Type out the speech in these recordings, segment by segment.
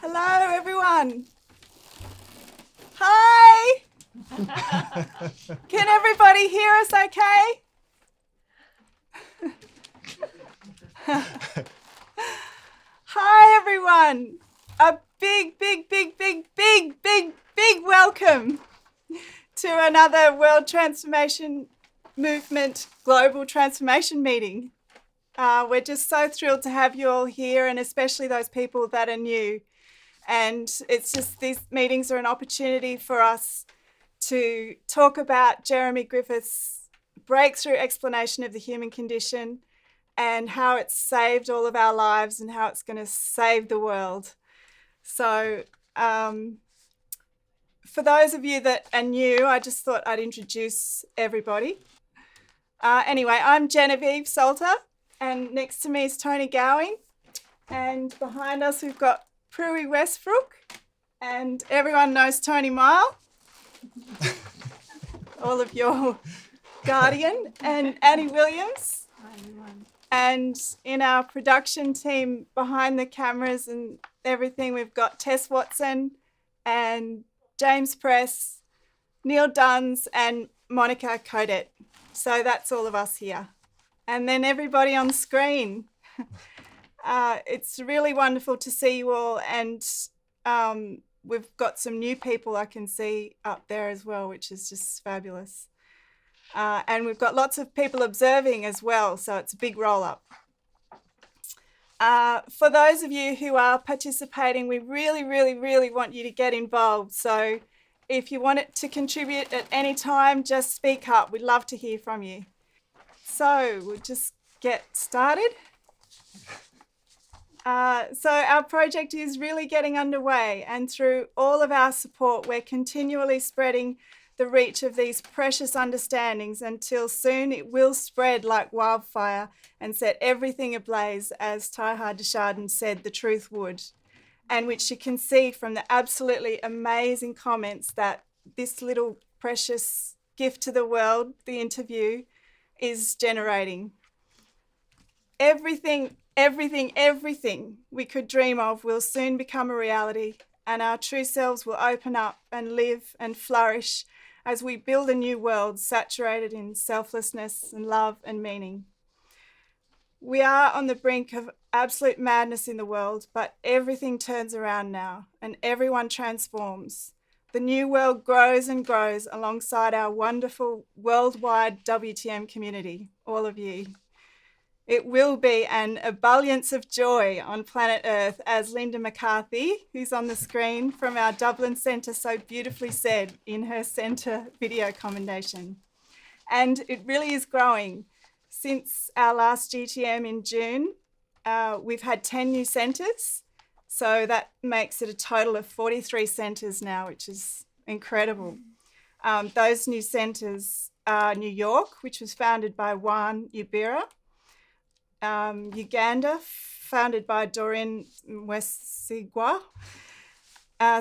Hello, everyone. Hi. Can everybody hear us okay? Hi, everyone. A big welcome to another World Transformation Movement Global Transformation Meeting. We're just so thrilled to have you all here, and especially those people that are new. And it's just, these meetings are an opportunity for us to talk about Jeremy Griffith's breakthrough explanation of the human condition and how it's saved all of our lives and how it's going to save the world. So for those of you that are new, I just thought I'd introduce everybody. Anyway, I'm Genevieve Salter, and next to me is Tony Gowing, and behind us we've got Prue Westbrook, and everyone knows Tony Mile, all of your guardian, and Annie Williams. Hi, everyone. And in our production team behind the cameras and everything, we've got Tess Watson and James Press, Neil Duns, and Monica Codet. So that's all of us here. And then everybody on screen. It's really wonderful to see you all, and we've got some new people I can see up there as well, which is just fabulous. And we've got lots of people observing as well, so it's a big roll up. For those of you who are participating, we really want you to get involved. So if you want to contribute at any time, just speak up. We'd love to hear from you. So we'll just get started. So our project is really getting underway, and through all of our support, we're continually spreading the reach of these precious understandings until soon it will spread like wildfire and set everything ablaze, as Teilhard de Chardin said the truth would, and which you can see from the absolutely amazing comments that this little precious gift to the world, the interview, is generating. Everything we could dream of will soon become a reality, and our true selves will open up and live and flourish as we build a new world saturated in selflessness and love and meaning. We are on the brink of absolute madness in the world, but everything turns around now and everyone transforms. The new world grows and grows alongside our wonderful worldwide WTM community, all of you. It will be an ebullience of joy on planet Earth, as Linda McCarthy, who's on the screen from our Dublin Centre, so beautifully said in her centre video commendation. And it really is growing. Since our last GTM in June, we've had 10 new centres. So that makes it a total of 43 centres now, which is incredible. Those new centres are New York, which was founded by Juan Ubira. Uganda, founded by Doreen Mwesigwa.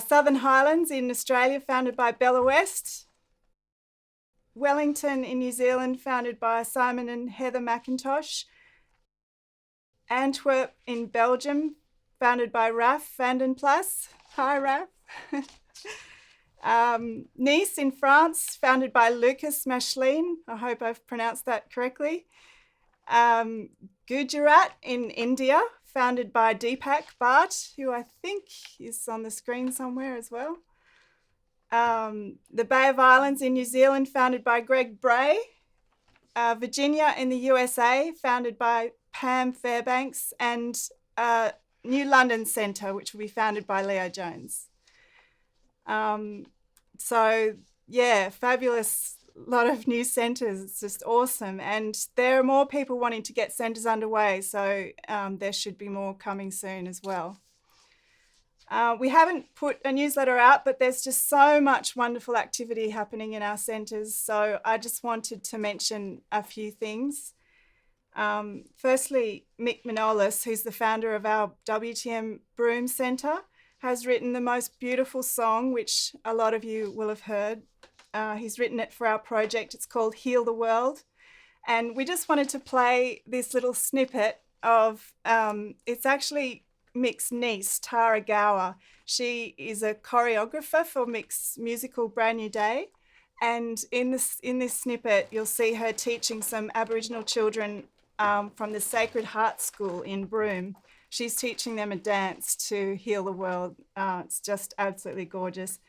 Southern Highlands in Australia, founded by Bella West. Wellington in New Zealand, founded by Simon and Heather McIntosh. Antwerp in Belgium, founded by Raf Vandenplas. Hi, Raf. Nice in France, founded by Lucas Mashlin. I hope I've pronounced that correctly. Gujarat in India, founded by Deepak Bhatt, who I think is on the screen somewhere as well. The Bay of Islands in New Zealand, founded by Greg Bray. Virginia in the USA, founded by Pam Fairbanks, and New London Centre, which will be founded by Leo Jones. So, yeah, fabulous lot of new centres. It's just awesome. And there are more people wanting to get centres underway, so there should be more coming soon as well. We haven't put a newsletter out, but there's just so much wonderful activity happening in our centres. So I just wanted to mention a few things. Firstly, Mick Manolis, who's the founder of our WTM Broome Centre, has written the most beautiful song, which a lot of you will have heard. He's written it for our project. It's called Heal the World. And we just wanted to play this little snippet of, it's actually Mick's niece, Tara Gower. She is a choreographer for Mick's musical Brand New Day. And in this snippet, you'll see her teaching some Aboriginal children from the Sacred Heart School in Broome. She's teaching them a dance to heal the world. It's just absolutely gorgeous.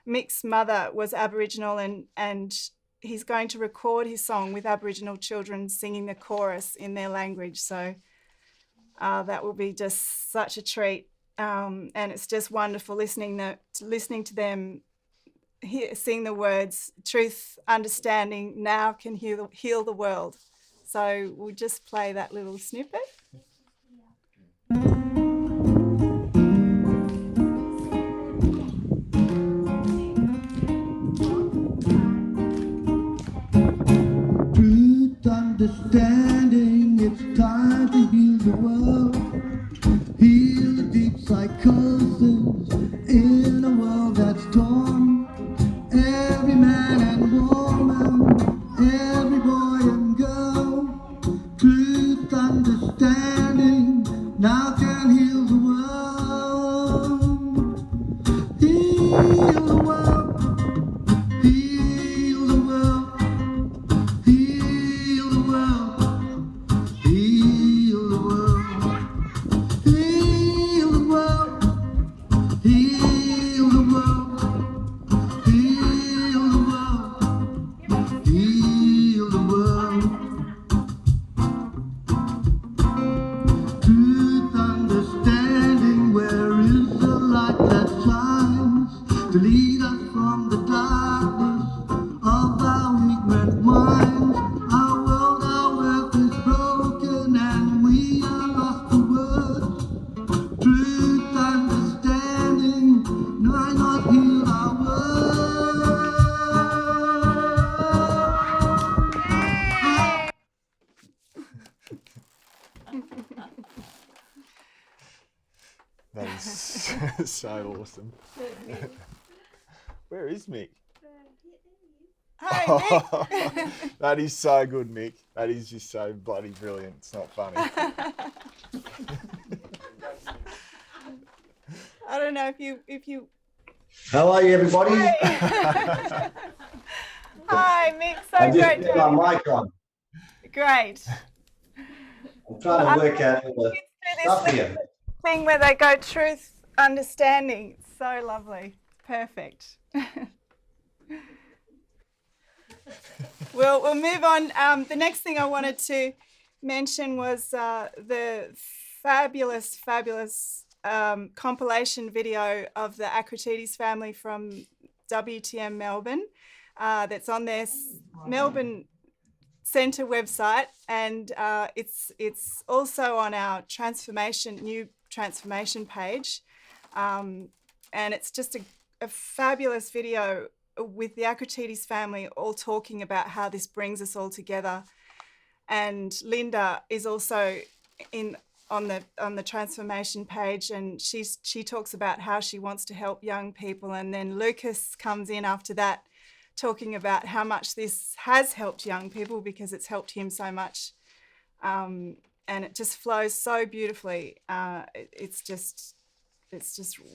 Mick's mother was Aboriginal, and he's going to record his song with Aboriginal children singing the chorus in their language. So that will be just such a treat. And it's just wonderful listening to them sing the words, truth, understanding, now can heal the world. So we'll just play that little snippet. Truth, understanding, it's time to heal the world. Heal the deep psychosis in a world that's torn. Every man and woman, every boy and girl. Truth, understanding, now can heal the world. Heal the world, heal the world, heal the world, heal the world, heal the world, heal the world, heal the world, heal the world. Truth, understanding, where is the light that shines to lead us from the darkness of our ignorant minds? Our world, our earth is broken and we are lost for words. Truth, understanding, why not heal our world? That is so awesome. Where is Mick? Hi, Mick. That is so good, Mick. That is just so bloody brilliant. It's not funny. I don't know if you. How are you, everybody? Hi, Mick. I So just great put to have my you. mic on. Great. I'm trying to work out all the Kids do stuff this here. thing where they go truth, understanding. It's so lovely. Perfect. We'll move on. The next thing I wanted to mention was the fabulous compilation video of the Akratides family from WTM Melbourne that's on their Melbourne Centre website, and it's also on our new transformation page, and it's just a fabulous video with the Akratides family all talking about how this brings us all together. And Linda is also on the transformation page, and she talks about how she wants to help young people. And then Lucas comes in after that, talking about how much this has helped young people because it's helped him so much. And it just flows so beautifully. It's just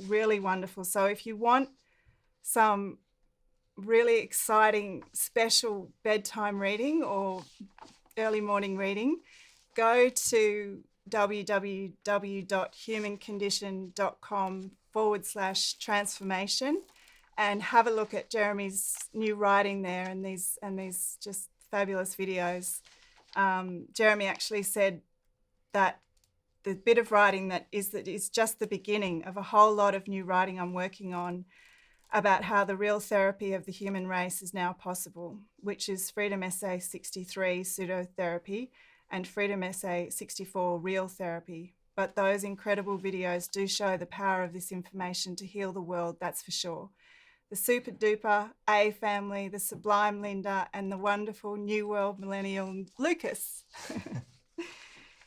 really wonderful. So if you want some really exciting special bedtime reading or early morning reading, go to www.humancondition.com/transformation and have a look at Jeremy's new writing there and these just fabulous videos. Jeremy actually said that the bit of writing that is just the beginning of a whole lot of new writing I'm working on about how the real therapy of the human race is now possible, which is Freedom Essay 63, Pseudotherapy, and Freedom Essay 64, Real Therapy. But those incredible videos do show the power of this information to heal the world, that's for sure. The super duper A family, the sublime Linda, and the wonderful New World millennial Lucas.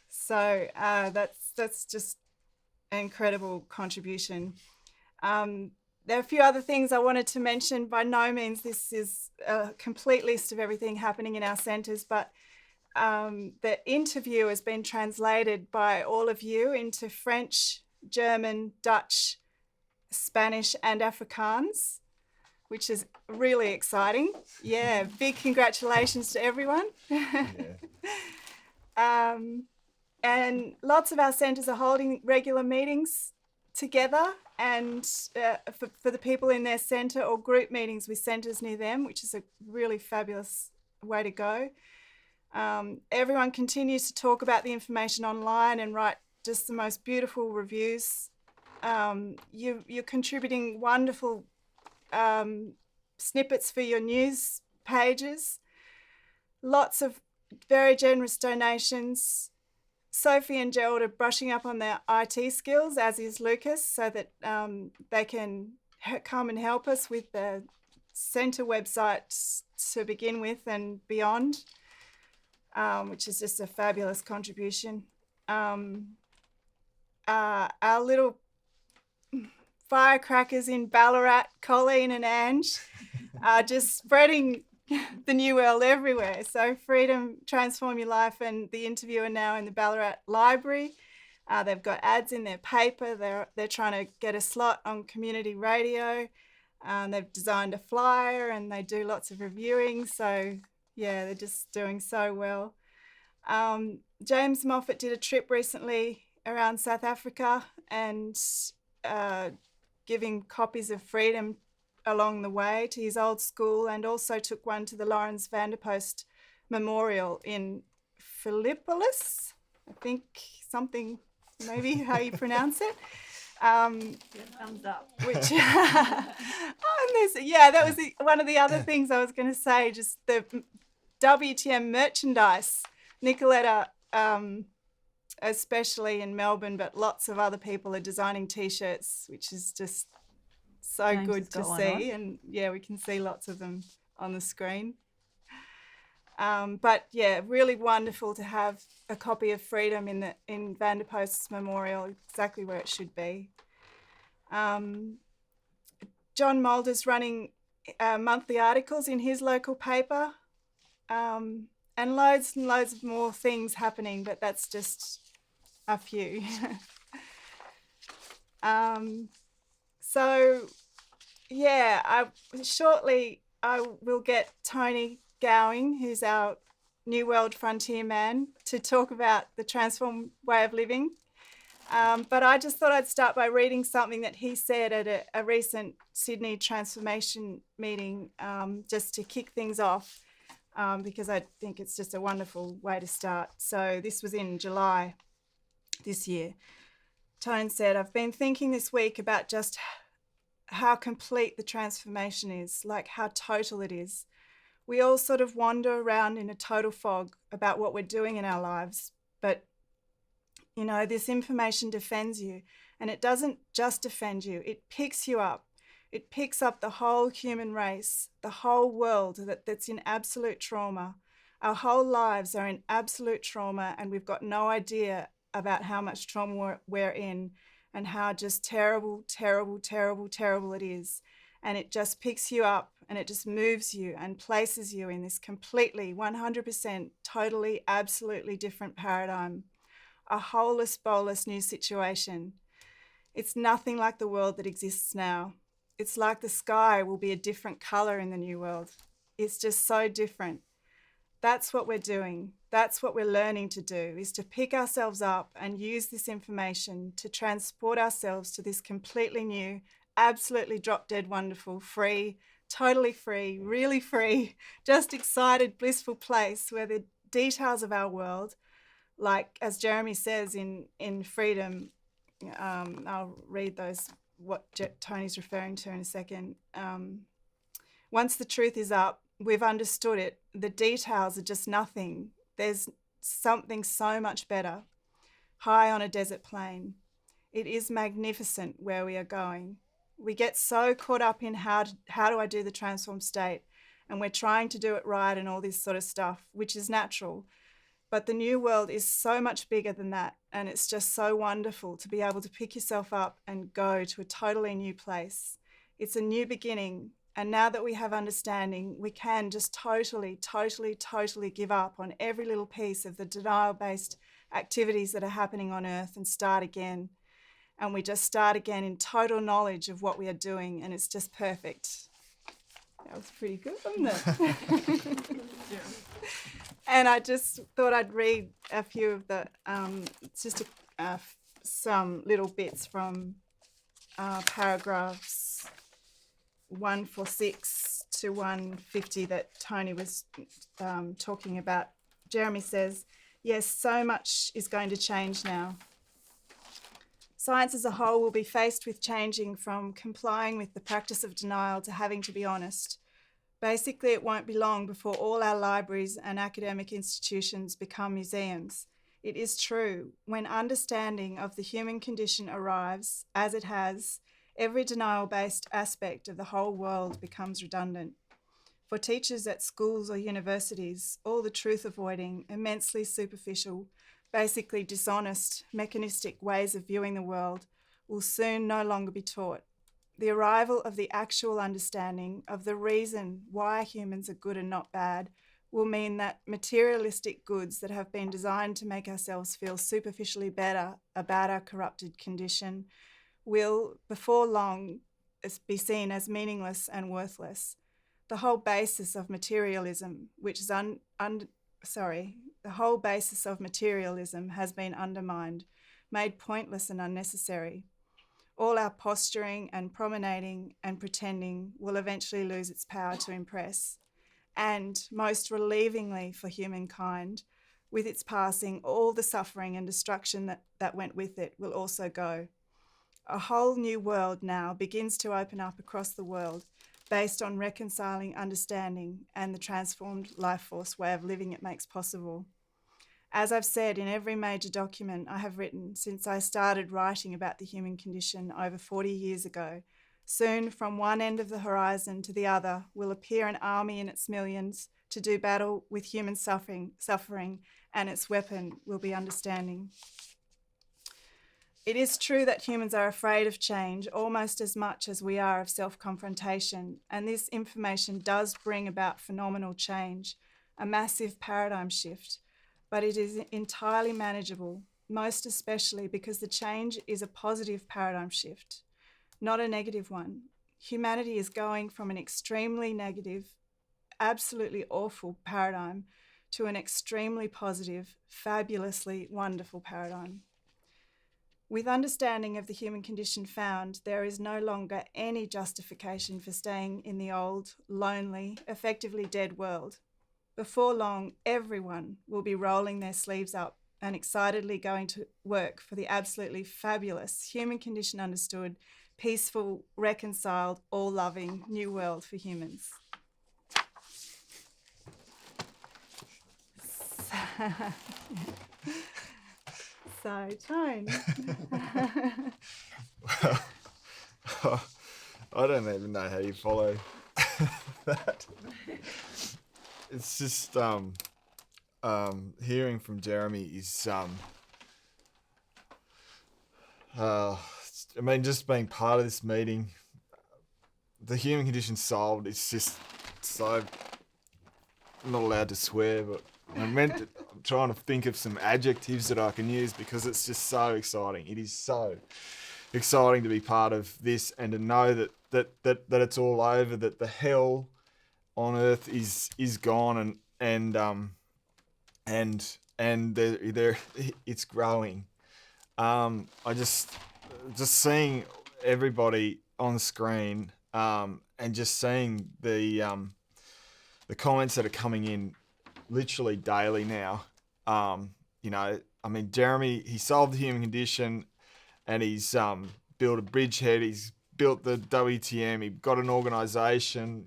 So that's just an incredible contribution. There are a few other things I wanted to mention. By no means this is a complete list of everything happening in our centres, but the interview has been translated by all of you into French, German, Dutch, Spanish and Afrikaans, which is really exciting. Yeah, big congratulations to everyone. And lots of our centres are holding regular meetings together, and for the people in their centre, or group meetings with centres near them, which is a really fabulous way to go. Everyone continues to talk about the information online and write just the most beautiful reviews. You're contributing wonderful snippets for your news pages. Lots of very generous donations. Sophie and Gerald are brushing up on their IT skills, as is Lucas, so that they can come and help us with the centre website to begin with and beyond, which is just a fabulous contribution. Our little firecrackers in Ballarat, Colleen and Ange, are just spreading the new world everywhere. So Freedom, Transform Your Life and The Interview are now in the Ballarat Library. They've got ads in their paper. They're trying to get a slot on community radio. They've designed a flyer and they do lots of reviewing. So yeah, they're just doing so well. James Moffat did a trip recently around South Africa and giving copies of Freedom along the way to his old school, and also took one to the Lawrence Vanderpost Memorial in Philippolis, I think, something, maybe how you pronounce it. Thumbs up. Which, that was one of the other things I was going to say, just the WTM merchandise. Nicoletta, especially in Melbourne, but lots of other people are designing T-shirts, which is just so James good has to got see. one on. And yeah, we can see lots of them on the screen. But yeah, really wonderful to have a copy of Freedom in Vanderpost's memorial, exactly where it should be. John Mulder's running monthly articles in his local paper, and loads of more things happening, but that's just a few. So yeah, shortly I will get Tony Gowing, who's our New World Frontier man, to talk about the Transform Way of Living. But I just thought I'd start by reading something that he said at a recent Sydney Transformation meeting, just to kick things off, because I think it's just a wonderful way to start. So this was in July this year. Tone said, "I've been thinking this week about just how complete the transformation is, like how total it is. We all sort of wander around in a total fog about what we're doing in our lives, but you know, this information defends you, and it doesn't just defend you, it picks you up. It picks up the whole human race, the whole world that's in absolute trauma. Our whole lives are in absolute trauma, and we've got no idea about how much trauma we're in and how just terrible, terrible, terrible, terrible it is. And it just picks you up and it just moves you and places you in this completely 100% totally, absolutely different paradigm, a holus bolus new situation. It's nothing like the world that exists now. It's like the sky will be a different color in the new world. It's just so different. That's what we're doing. That's what we're learning to do, is to pick ourselves up and use this information to transport ourselves to this completely new, absolutely drop dead wonderful, free, totally free, really free, just excited, blissful place where the details of our world, like as Jeremy says in Freedom, I'll read those, what Tony's referring to in a second. Once the truth is up, we've understood it. The details are just nothing. There's something so much better. High on a desert plain. It is magnificent where we are going. We get so caught up in how do I do the transformed state, and we're trying to do it right and all this sort of stuff, which is natural. But the new world is so much bigger than that, and it's just so wonderful to be able to pick yourself up and go to a totally new place. It's a new beginning, and now that we have understanding, we can just totally, totally, totally give up on every little piece of the denial-based activities that are happening on Earth and start again. and we just start again in total knowledge of what we are doing, and it's just perfect. That was pretty good, wasn't it? And I just thought I'd read a few of the, some little bits from paragraphs 146 to 150 that Tony was talking about. Jeremy says, yes, so much is going to change now. Science as a whole will be faced with changing from complying with the practice of denial to having to be honest. Basically, it won't be long before all our libraries and academic institutions become museums. It is true, when understanding of the human condition arrives, as it has, every denial-based aspect of the whole world becomes redundant. For teachers at schools or universities, all the truth-avoiding, immensely superficial, basically dishonest, mechanistic ways of viewing the world will soon no longer be taught. The arrival of the actual understanding of the reason why humans are good and not bad will mean that materialistic goods that have been designed to make ourselves feel superficially better about our corrupted condition will, before long, be seen as meaningless and worthless. The whole basis of materialism, the whole basis of materialism has been undermined, made pointless and unnecessary. All our posturing and promenading and pretending will eventually lose its power to impress. And, most relievingly for humankind, with its passing, all the suffering and destruction that went with it will also go. A whole new world now begins to open up across the world, based on reconciling understanding and the transformed life force way of living it makes possible. As I've said in every major document I have written since I started writing about the human condition over 40 years ago, soon from one end of the horizon to the other will appear an army in its millions to do battle with human suffering, and its weapon will be understanding. It is true that humans are afraid of change almost as much as we are of self-confrontation, and this information does bring about phenomenal change, a massive paradigm shift, but it is entirely manageable, most especially because the change is a positive paradigm shift, not a negative one. Humanity is going from an extremely negative, absolutely awful paradigm to an extremely positive, fabulously wonderful paradigm. With understanding of the human condition found, there is no longer any justification for staying in the old, lonely, effectively dead world. Before long, everyone will be rolling their sleeves up and excitedly going to work for the absolutely fabulous, human condition understood, peaceful, reconciled, all-loving new world for humans. So, Tone. Well, I don't even know how you follow that. It's just hearing from Jeremy is just being part of this meeting, the human condition solved. It's just so, I'm not allowed to swear, but I'm trying to think of some adjectives that I can use because it's just so exciting. It is so exciting to be part of this and to know that it's all over, that the hell on earth is gone and there it's growing. I just seeing everybody on the screen and just seeing the comments that are coming in literally daily now. Jeremy, he solved the human condition and he's built a bridgehead, he's built the WTM, he got an organisation,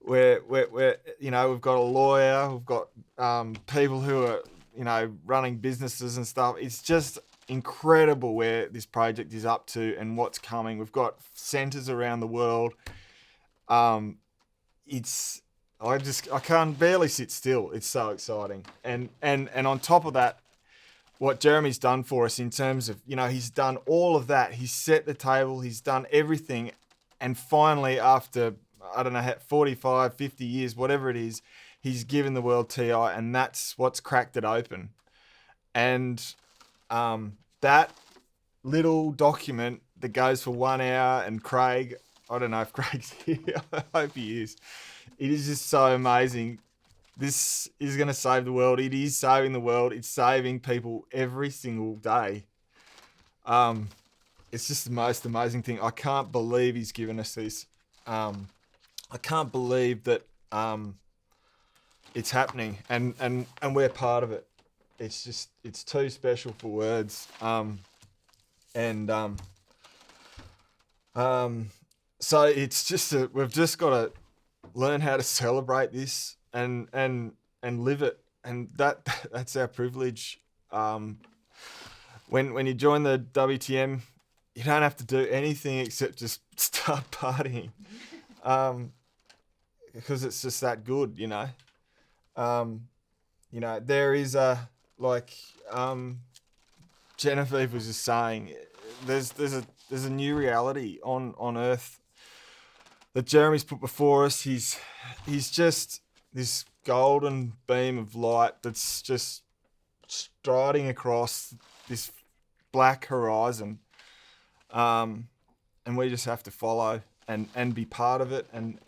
where we've got a lawyer, we've got people who are, running businesses and stuff. It's just incredible where this project is up to and what's coming. We've got centres around the world. I can't barely sit still. It's so exciting. And on top of that, what Jeremy's done for us in terms of, he's done all of that. He's set the table, he's done everything. And finally, after, 45, 50 years, whatever it is, he's given the world TI, and that's what's cracked it open. And that little document that goes for 1 hour, and Craig, I don't know if Craig's here, I hope he is. It is just so amazing. This is going to save the world. It is saving the world. It's saving people every single day. It's just the most amazing thing. I can't believe he's given us this. I can't believe that it's happening, and we're part of it. It's too special for words. So it's just we've just got to learn how to celebrate this and live it, and that's our privilege. When you join the WTM, you don't have to do anything except just start partying, because it's just that good, you know. There is Genevieve was just saying, there's a new reality on Earth that Jeremy's put before us. He's just this golden beam of light that's just striding across this black horizon, and we just have to follow and be part of it and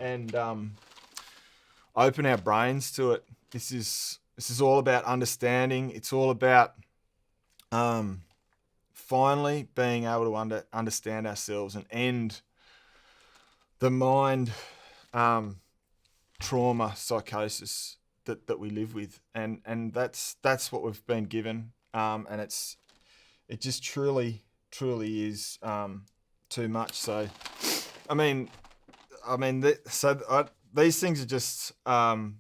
open our brains to it. This is all about understanding. It's all about finally being able to understand ourselves and end the mind trauma psychosis that we live with, and that's what we've been given, and it just truly is too much. So these things are just trying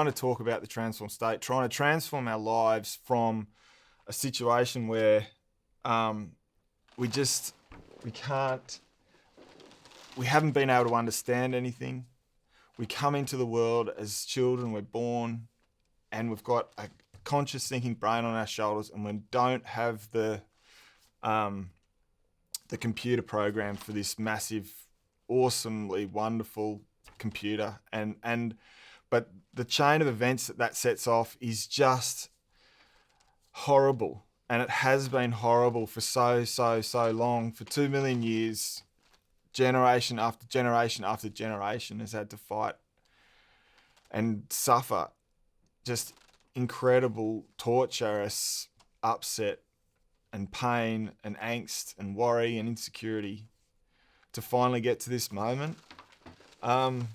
to talk about the transformed state, trying to transform our lives from a situation where we haven't been able to understand anything. We come into the world as children, we're born, and we've got a conscious thinking brain on our shoulders, and we don't have the computer program for this massive, awesomely wonderful computer, but the chain of events that sets off is just horrible, and it has been horrible for so long. For 2 million years, generation after generation after generation has had to fight and suffer just incredible torture, upset and pain and angst and worry and insecurity to finally get to this moment. And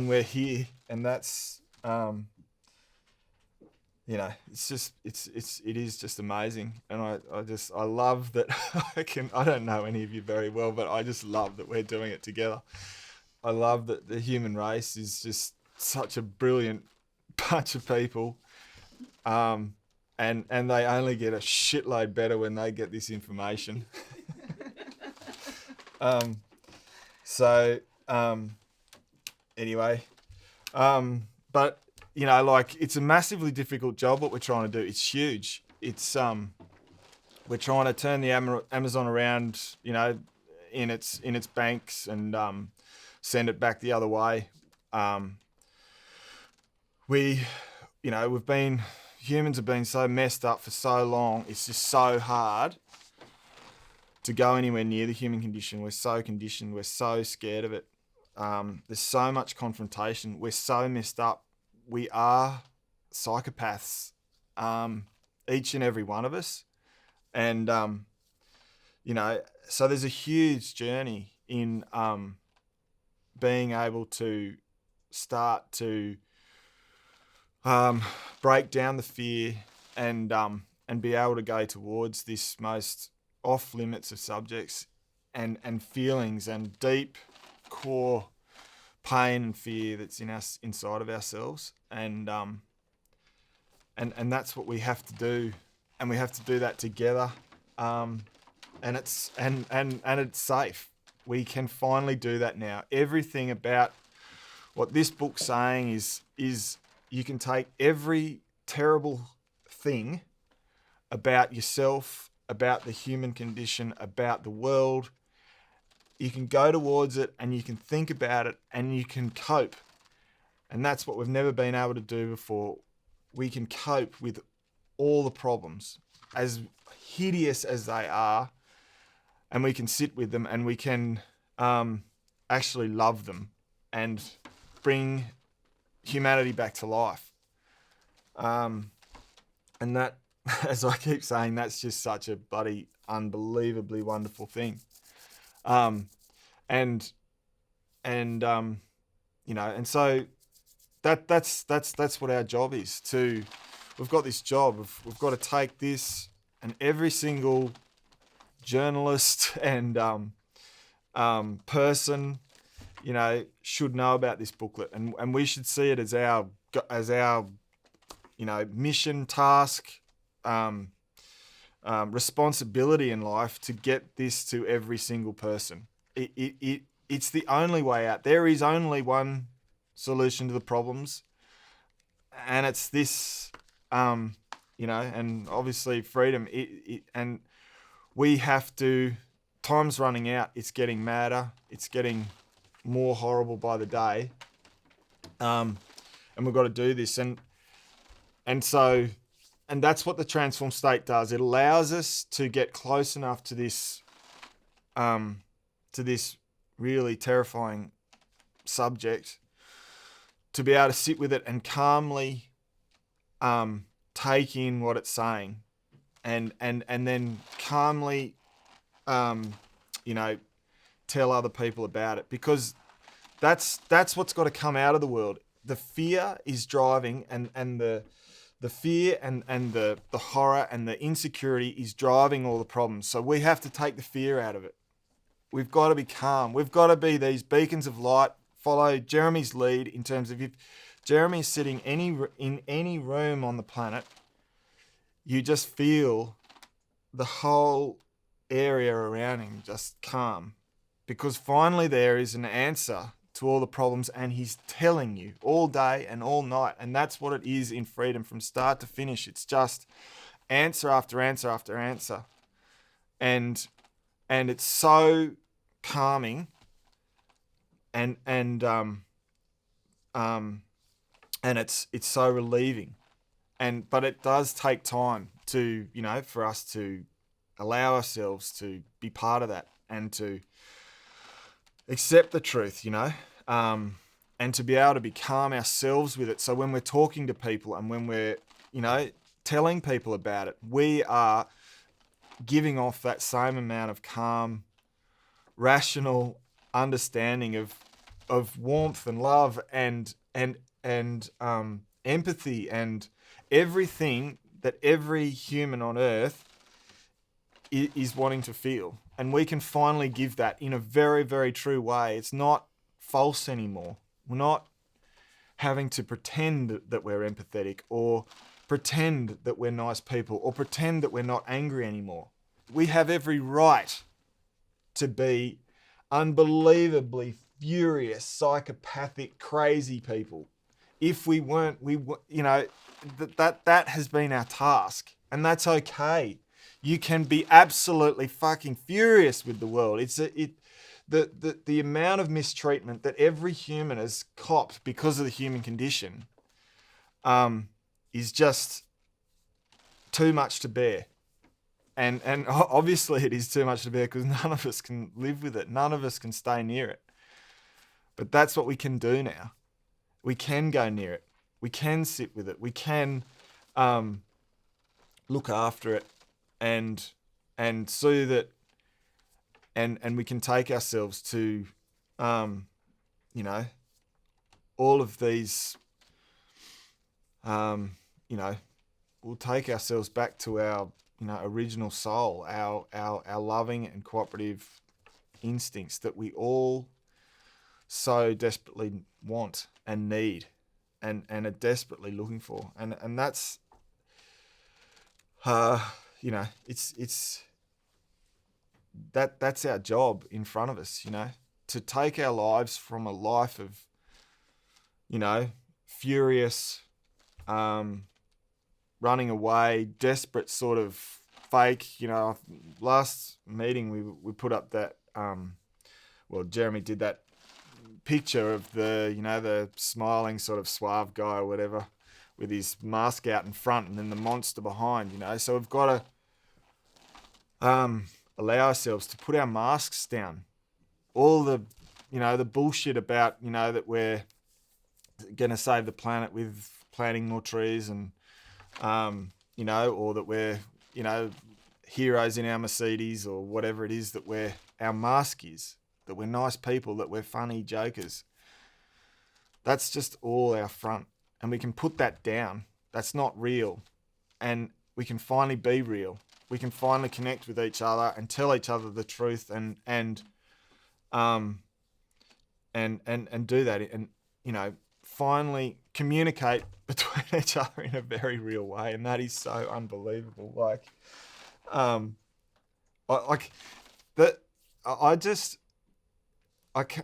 we're here, and that's it is just amazing, and I love that I don't know any of you very well, but I just love that we're doing it together. I love that the human race is just such a brilliant bunch of people, and they only get a shitload better when they get this information. Anyway, but it's a massively difficult job what we're trying to do. It's huge. It's we're trying to turn the Amazon around, in its banks, and send it back the other way. Humans have been so messed up for so long. It's just so hard to go anywhere near the human condition. We're so conditioned. We're so scared of it. There's so much confrontation. We're so messed up. We are psychopaths, each and every one of us. And, so there's a huge journey in being able to start to break down the fear and be able to go towards this most off limits of subjects and feelings and deep core pain and fear that's in us, inside of ourselves, and that's what we have to do, and we have to do that together, and it's safe. We can finally do that now. Everything about what this book's saying is you can take every terrible thing about yourself, about the human condition, about the world. You can go towards it, and you can think about it, and you can cope. And that's what we've never been able to do before. we can cope with all the problems, as hideous as they are, and we can sit with them and we can actually love them and bring humanity back to life. And that, as I keep saying, that's just such a bloody unbelievably wonderful thing. And so that's what our job is. We've got this job. We've got to take this, and every single journalist and person, should know about this booklet, and we should see it as our mission, task, responsibility in life to get this to every single person. It's the only way out. There is only one solution to the problems, and it's this, and obviously freedom. And we have to. Time's running out. It's getting madder. It's getting more horrible by the day. And we've got to do this. And that's what the transformed state does. It allows us to get close enough to this really terrifying subject to be able to sit with it and calmly take in what it's saying, and then calmly tell other people about it, because that's what's got to come out of the world. The fear is driving, and the fear and the horror and the insecurity is driving all the problems. So we have to take the fear out of it. We've got to be calm. We've got to be these beacons of light. Follow Jeremy's lead in terms of, if Jeremy is sitting in any room on the planet, you just feel the whole area around him just calm, because finally there is an answer to all the problems, and he's telling you all day and all night. And that's what it is in freedom from start to finish. It's just answer after answer after answer. And it's so calming and it's so relieving. But it does take time to, for us to allow ourselves to be part of that and to accept the truth, and to be able to be calm ourselves with it. So when we're talking to people and when we're, telling people about it, we are giving off that same amount of calm, rational understanding of warmth and love and empathy and everything that every human on earth is wanting to feel. And we can finally give that in a very, very true way. It's not false anymore. We're not having to pretend that we're empathetic or pretend that we're nice people or pretend that we're not angry anymore. We have every right to be unbelievably furious, psychopathic, crazy people. If we weren't, that has been our task, and that's okay. You can be absolutely fucking furious with the world. The amount of mistreatment that every human has copped because of the human condition is just too much to bear. And obviously it is too much to bear because none of us can live with it. None of us can stay near it. But that's what we can do now. We can go near it. We can sit with it. We can look after it and soothe it. And we can take ourselves to, all of these, we'll take ourselves back to our, original soul, our loving and cooperative instincts that we all so desperately want and need and are desperately looking for. And that's, that's our job in front of us, to take our lives from a life of, furious, running away, desperate sort of fake, last meeting we put up that, Jeremy did that picture of the, the smiling sort of suave guy or whatever, with his mask out in front and then the monster behind, you know. So we've got to allow ourselves to put our masks down. All the, you know, the bullshit about, you know, that we're going to save the planet with planting more trees and, you know, or that we're, you know, heroes in our Mercedes or whatever it is that our mask is, that we're nice people, that we're funny jokers. That's just all our front. And we can put that down. That's not real. And we can finally be real. We can finally connect with each other and tell each other the truth and do that. And, you know, finally communicate between each other in a very real way. And that is so unbelievable.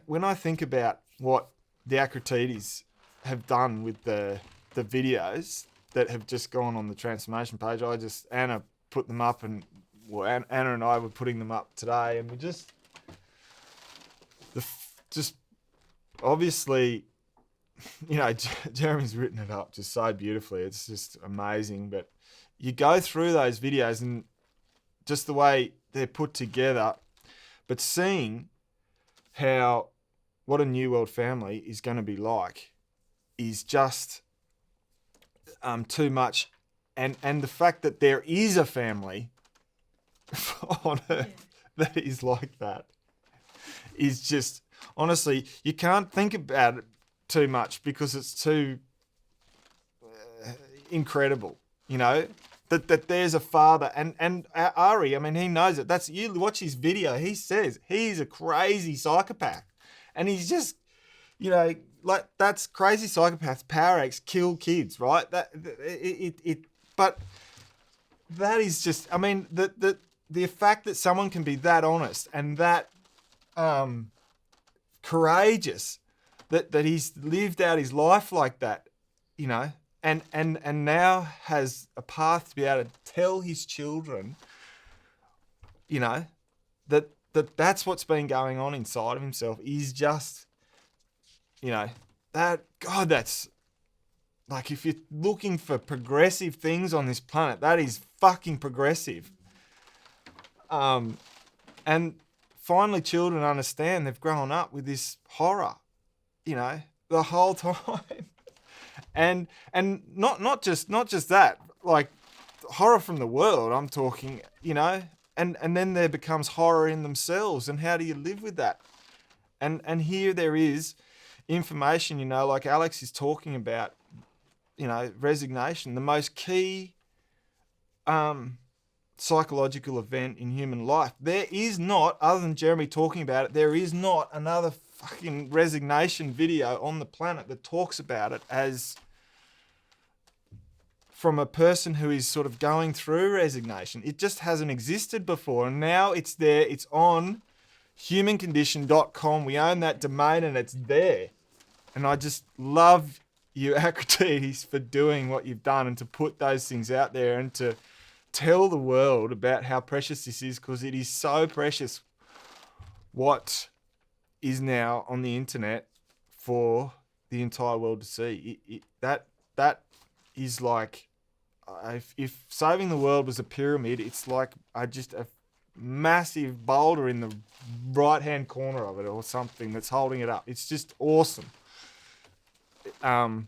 When I think about what the Akratides have done with the videos that have just gone on the transformation page, Anna put them up, and Anna and I were putting them up today, and we just obviously, you know, Jeremy's written it up just so beautifully. It's just amazing. But you go through those videos and just the way they're put together, but seeing what a New World family is going to be like is just too much. And the fact that there is a family on Earth that is like that is just, honestly, you can't think about it too much because it's too incredible, you know, that there's a father and Ari, I mean, he knows it. You watch his video, he says he's a crazy psychopath, and he's just, you know, like, that's crazy psychopaths, power acts, kill kids, right? But that is just, I mean, the fact that someone can be that honest and that courageous, that he's lived out his life like that, you know, and now has a path to be able to tell his children, you know, that's what's been going on inside of himself is just, you know, that's like, if you're looking for progressive things on this planet, that is fucking progressive. And finally children understand they've grown up with this horror, you know, the whole time. And not just that, like horror from the world, I'm talking, you know, and then there becomes horror in themselves, and how do you live with that? And here there is information, you know, like Alex is talking about, you know, resignation, the most key psychological event in human life. There is not, other than Jeremy talking about it, there is not another fucking resignation video on the planet that talks about it as from a person who is sort of going through resignation. It just hasn't existed before, and now it's there. It's on humancondition.com. We own that domain, and it's there. And I just love you, Akratides, for doing what you've done and to put those things out there and to tell the world about how precious this is, because it is so precious what is now on the internet for the entire world to see. That is like, if saving the world was a pyramid, it's like just a massive boulder in the right-hand corner of it or something that's holding it up. It's just awesome. And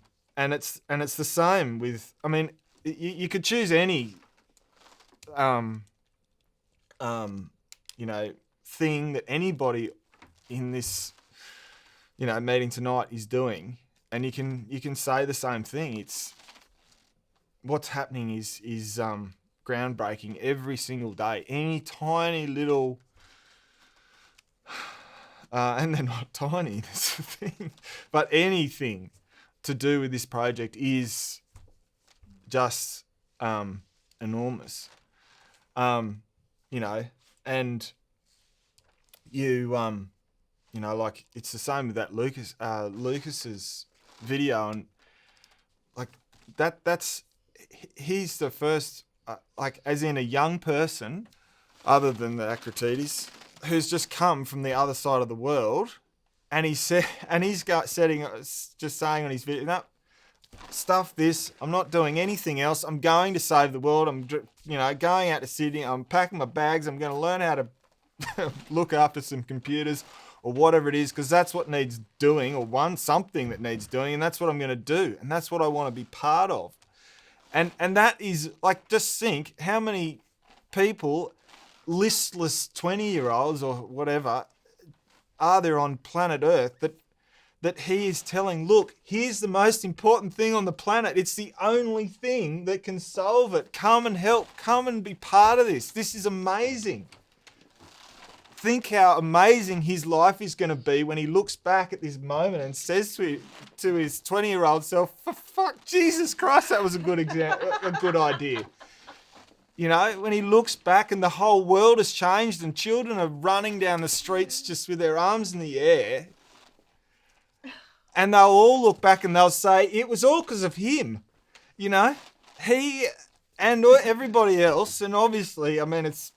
it's the same with, I mean, you could choose any you know, thing that anybody in this, you know, meeting tonight is doing, and you can say the same thing. It's what's happening is groundbreaking every single day. Any tiny little and they're not tiny, that's the thing, but anything to do with this project is just enormous. You know, and you know, like, it's the same with that Lucas's video, and like he's the first, like, as in a young person, other than the Akratides, who's just come from the other side of the world, and he's saying on his video, no, stuff this. I'm not doing anything else. I'm going to save the world. I'm, going out to Sydney. I'm packing my bags. I'm going to learn how to look after some computers or whatever it is, because that's what needs doing, or something that needs doing, and that's what I'm going to do, and that's what I want to be part of. And that is, like, just think how many people, listless 20-year-olds or whatever, are there on planet Earth that he is telling, look, here's the most important thing on the planet. It's the only thing that can solve it. Come and help. Come and be part of this. This is amazing. Think how amazing his life is going to be when he looks back at this moment and says to his 20-year-old self, for fuck, Jesus Christ, that was a good example, a good idea. You know, when he looks back and the whole world has changed and children are running down the streets just with their arms in the air, and they'll all look back and they'll say, it was all because of him. You know, he and everybody else, and obviously, I mean, it's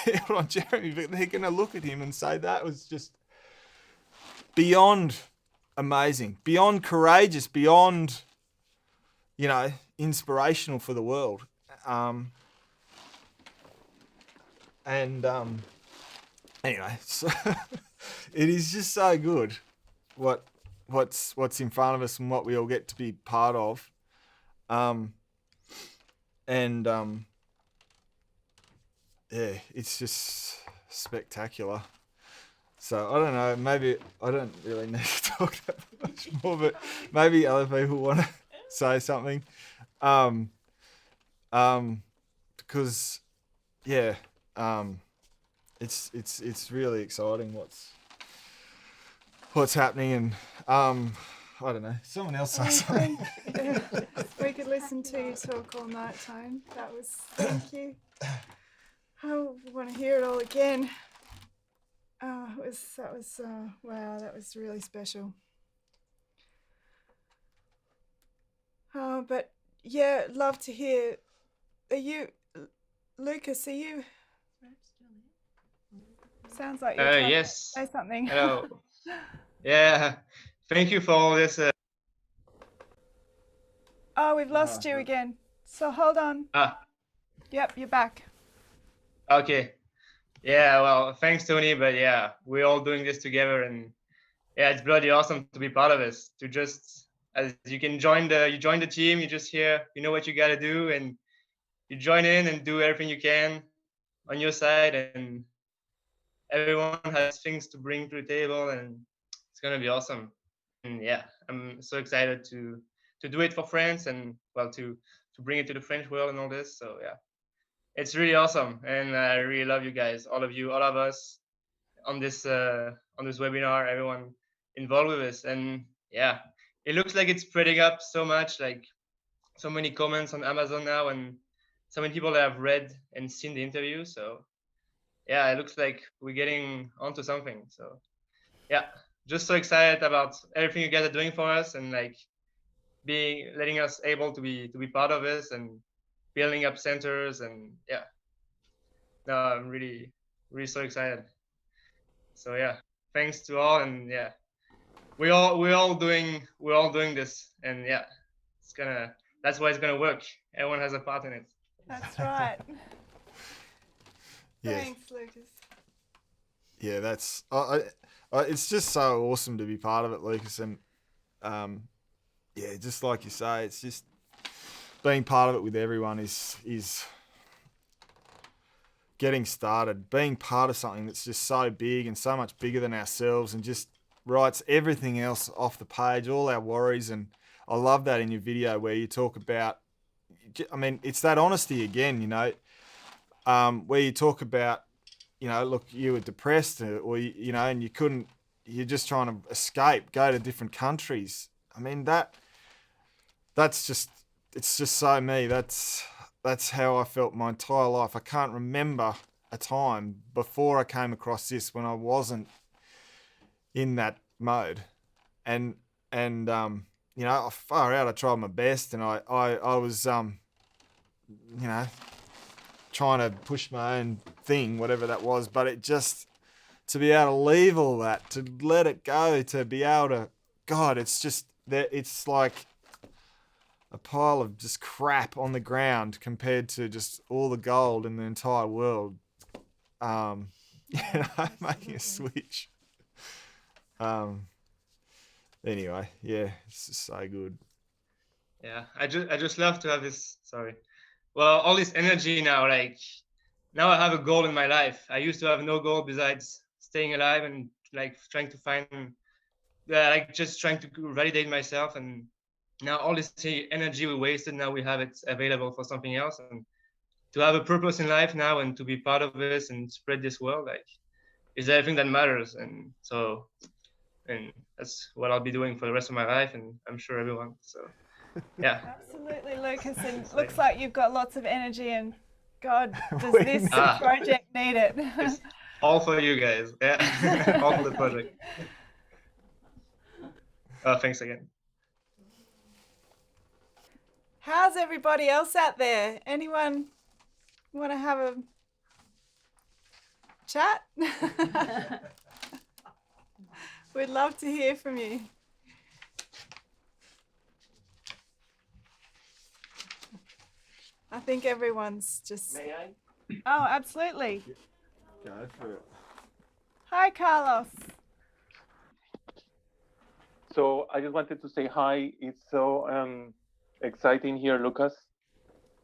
built on Jeremy, but they're going to look at him and say that was just beyond amazing, beyond courageous, beyond, inspirational for the world. Anyway, so it is just so good what's in front of us and what we all get to be part of. Yeah, it's just spectacular. So I don't know, maybe I don't really need to talk that much more, but maybe other people want to say something. Because yeah, it's really exciting what's happening, and I don't know, someone else say something. We could listen to you talk all night, Tone. Thank you. I want to hear it all again. Wow, that was really special. But yeah, love to hear. Lucas, are you? Sounds like you're trying to Yes. say something. Hello. Yeah. Thank you for all this. Oh, we've lost you again. So hold on. Yep, you're back. Okay. Yeah. Well, thanks, Tony. But yeah, we're all doing this together, and yeah, it's bloody awesome to be part of this. To just, as you can join the team, you just hear, you know what you got to do, and you join in and do everything you can on your side, and everyone has things to bring to the table, and it's gonna be awesome. And yeah, I'm so excited to do it for France, and well, to bring it to the French world and all this. So yeah, it's really awesome, and I really love you guys, all of us on this webinar, everyone involved with this. And yeah, it looks like it's spreading up so much, like so many comments on Amazon now, and so many people that have read and seen the interview. So yeah, it looks like we're getting onto something. So yeah, just so excited about everything you guys are doing for us, and like letting us able to be part of this, and building up centers. And yeah, no, I'm really so excited. So yeah, thanks to all, and yeah, we're all doing this, and yeah, that's why it's gonna work. Everyone has a part in it. That's right. Yeah. Thanks, Lucas. Yeah, that's it's just so awesome to be part of it, Lucas, and yeah, just like you say, it's just being part of it with everyone is getting started. Being part of something that's just so big and so much bigger than ourselves, and just writes everything else off the page, all our worries. And I love that in your video where you talk about, I mean, it's that honesty again, where you talk about, look, you were depressed, or and you couldn't, you're just trying to escape, go to different countries. I mean, that's just, it's just so me. That's how I felt my entire life. I can't remember a time before I came across this when I wasn't in that mode. And far out, I tried my best, and I was, trying to push my own thing, whatever that was. But it just, to be able to leave all that, to let it go, to be able to, God, it's just that, it's like, a pile of just crap on the ground compared to just all the gold in the entire world. Making a switch. Anyway, yeah, it's just so good. Yeah, I just love to have this. Sorry. Well, all this energy now, like now I have a goal in my life. I used to have no goal besides staying alive and like trying to find, like just trying to validate myself. And now all this energy we wasted, now we have it available for something else. And to have a purpose in life now and to be part of this and spread this world, like, is everything that matters. And so, and that's what I'll be doing for the rest of my life, and I'm sure everyone. So, yeah. Absolutely, Lucas. And looks like you've got lots of energy, and God, does this project need it? It's all for you guys. Yeah, all for the project. Thanks again. How's everybody else out there? Anyone want to have a chat? We'd love to hear from you. I think everyone's just... May I? Oh, absolutely. Go for it. Hi, Carlos. So I just wanted to say hi. It's so exciting here, Lucas.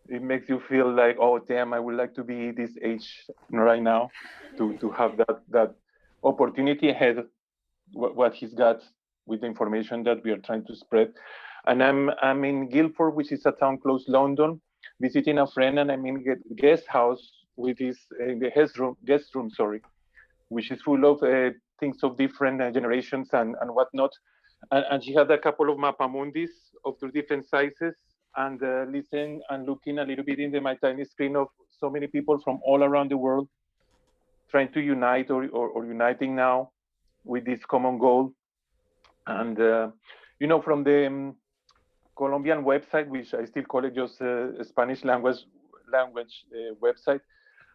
It makes you feel like, oh damn, I would like to be this age right now, to have that opportunity ahead. What he's got with the information that we are trying to spread. And I'm in Guildford, which is a town close to London, visiting a friend, and I'm in a guest house with this the guest room, which is full of things of different generations and whatnot. And she had a couple of mapamundis of two different sizes, and listen and looking a little bit in my tiny screen of so many people from all around the world trying to unite or uniting now with this common goal. And from the Colombian website, which I still call it just a Spanish language website,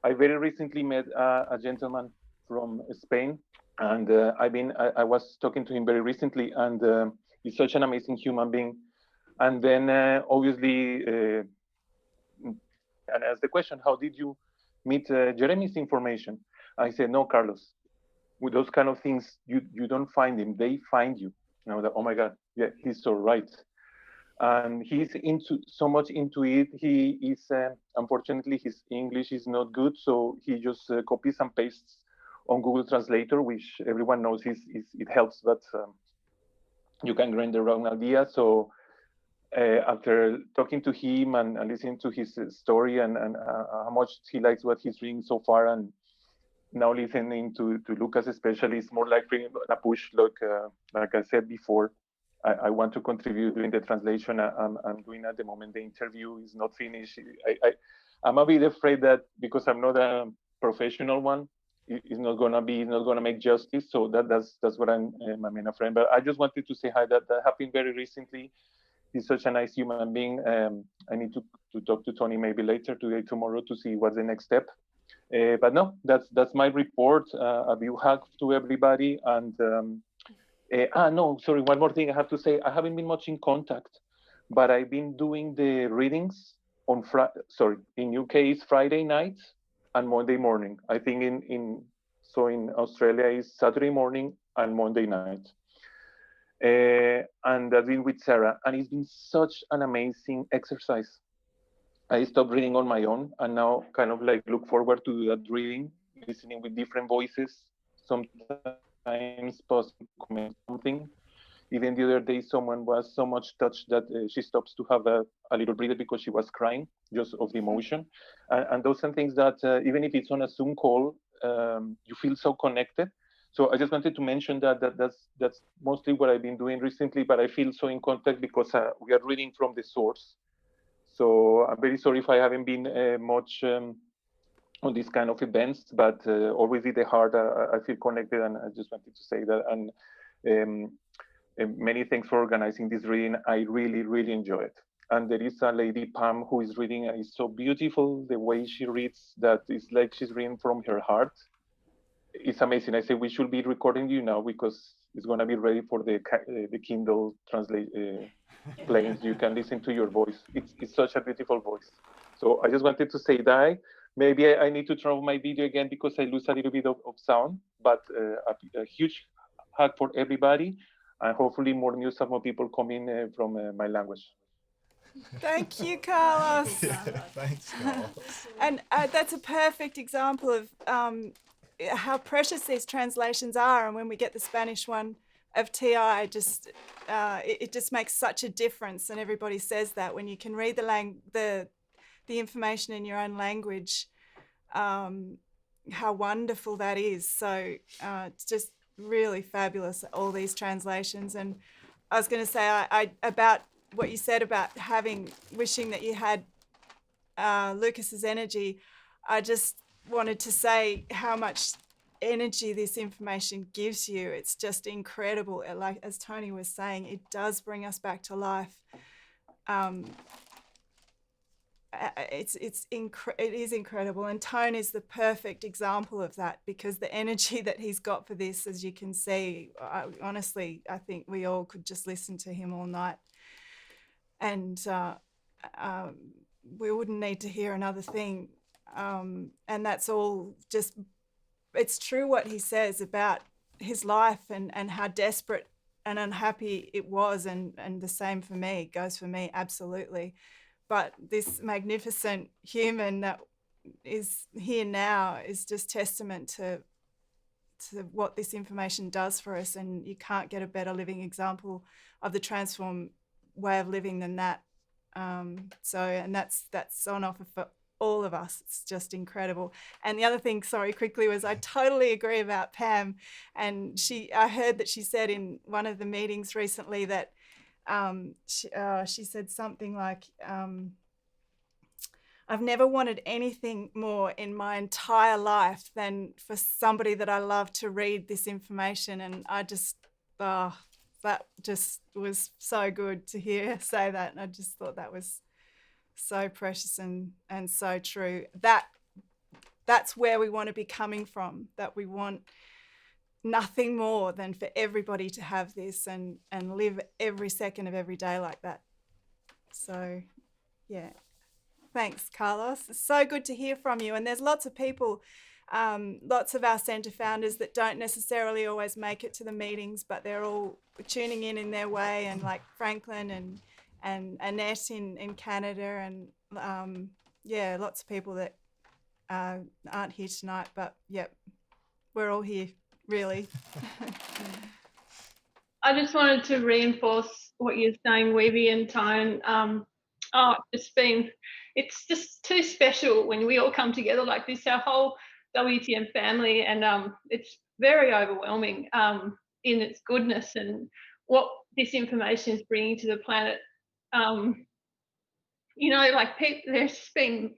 I very recently met a gentleman from Spain, and I was talking to him very recently, and he's such an amazing human being. And then obviously, and asked the question, how did you meet Jeremy's information? I said, no, Carlos, with those kind of things, you don't find him, they find you. Oh my God, yeah, he's so right. And he's so much into it. He is, unfortunately, his English is not good, so he just copies and pastes on Google Translator, which everyone knows it helps, but you can gain the wrong idea. So after talking to him and listening to his story and how much he likes what he's reading so far, and now listening to Lucas especially, it's more like a push. Like I said before, I want to contribute doing the translation. I'm doing at the moment. The interview is not finished. I'm a bit afraid that because I'm not a professional one, it's not gonna make justice. So that's what I'm afraid. But I just wanted to say hi. That happened very recently. He's such a nice human being. I need to talk to Tony maybe later today, tomorrow, to see what's the next step. But no, that's my report. A big hug to everybody. And no, sorry, one more thing I have to say. I haven't been much in contact, but I've been doing the readings on in UK it's Friday night and Monday morning. I think in Australia is Saturday morning and Monday night. And I've been with Sarah, and it's been such an amazing exercise. I stopped reading on my own, and now kind of like look forward to that reading, listening with different voices, sometimes possibly comment something. Even the other day, someone was so much touched that she stops to have a little breather because she was crying, just of the emotion. And those are things that, even if it's on a Zoom call, you feel so connected. So I just wanted to mention that's mostly what I've been doing recently, but I feel so in contact because we are reading from the source. So I'm very sorry if I haven't been much on these kind of events, but always in the heart, I feel connected, and I just wanted to say that. And many thanks for organizing this reading. I really, really enjoy it. And there is a lady, Pam, who is reading, and it's so beautiful the way she reads, that it's like she's reading from her heart. it's amazing. I say we should be recording you now because it's gonna be ready for the Kindle translate planes. You can listen to your voice. It's such a beautiful voice. So I just wanted to say that. Maybe I need to turn off my video again because I lose a little bit of sound. But a huge hug for everybody, and hopefully more news, some more people coming from my language. Thank you, Carlos. Thanks, Carl. And that's a perfect example of how precious these translations are. And when we get the Spanish one of TI, it just makes such a difference. And everybody says that when you can read the information in your own language, how wonderful that is. So it's just really fabulous, all these translations. And I was going to say I about what you said about wishing that you had Lucas's energy. I just wanted to say how much energy this information gives you. It's just incredible. Like, as Tony was saying, it does bring us back to life. It is incredible, and Tone is the perfect example of that, because the energy that he's got for this, as you can see, honestly, I think we all could just listen to him all night, and we wouldn't need to hear another thing. And that's all just, it's true what he says about his life and how desperate and unhappy it was, and the same for me, goes for me, absolutely. But this magnificent human that is here now is just testament to what this information does for us, and you can't get a better living example of the transform way of living than that. And that's on offer for all of us. It's just incredible. And the other thing, sorry, quickly, was I totally agree about Pam. And I heard that she said in one of the meetings recently that she said something like, I've never wanted anything more in my entire life than for somebody that I love to read this information. And I just, that just was so good to hear her say that. And I just thought that was so precious and so true. That's where we want to be coming from, that we want nothing more than for everybody to have this and live every second of every day like that. So, yeah. Thanks, Carlos. It's so good to hear from you. And there's lots of people, lots of our centre founders that don't necessarily always make it to the meetings, but they're all tuning in their way, and like Franklin and Annette in Canada, and lots of people that aren't here tonight, but yep, we're all here, really. I just wanted to reinforce what you're saying, Weeby and Tone. It's just too special when we all come together like this, our whole WTM family, and it's very overwhelming in its goodness and what this information is bringing to the planet. There's been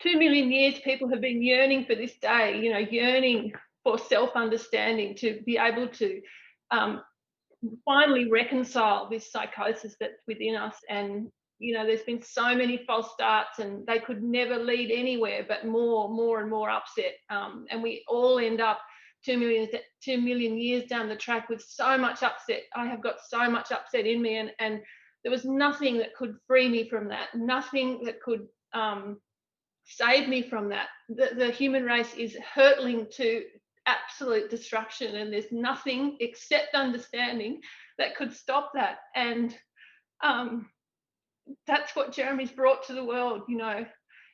2 million years, people have been yearning for this day, yearning for self-understanding, to be able to finally reconcile this psychosis that's within us. And there's been so many false starts, and they could never lead anywhere but more and more upset. And we all end up 2 million years down the track with so much upset. I have got so much upset in me, and there was nothing that could free me from that, nothing that could save me from that. The human race is hurtling to absolute destruction, and there's nothing except understanding that could stop that. And that's what Jeremy's brought to the world.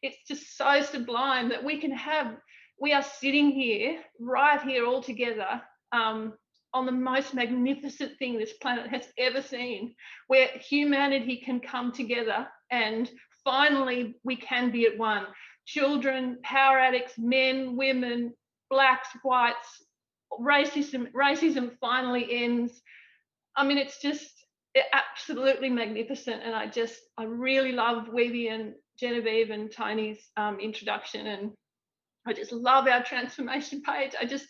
It's just so sublime that we are sitting here, right here all together, on the most magnificent thing this planet has ever seen, where humanity can come together and finally we can be at one. Children, power addicts, men, women, blacks, whites, racism finally ends. I mean, it's just absolutely magnificent. And I really love Weeby and Genevieve and Tony's introduction, and I just love our transformation page. I just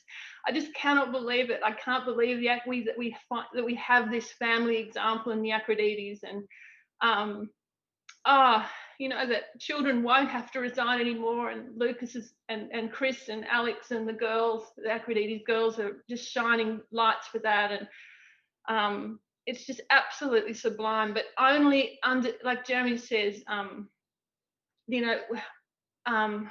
cannot believe it. I can't believe that we have this family example in the Akradites. And you know, that children won't have to resign anymore, and Lucas and Chris and Alex and the girls, the Acridides girls, are just shining lights for that. And it's just absolutely sublime, but only under, like Jeremy says, you know,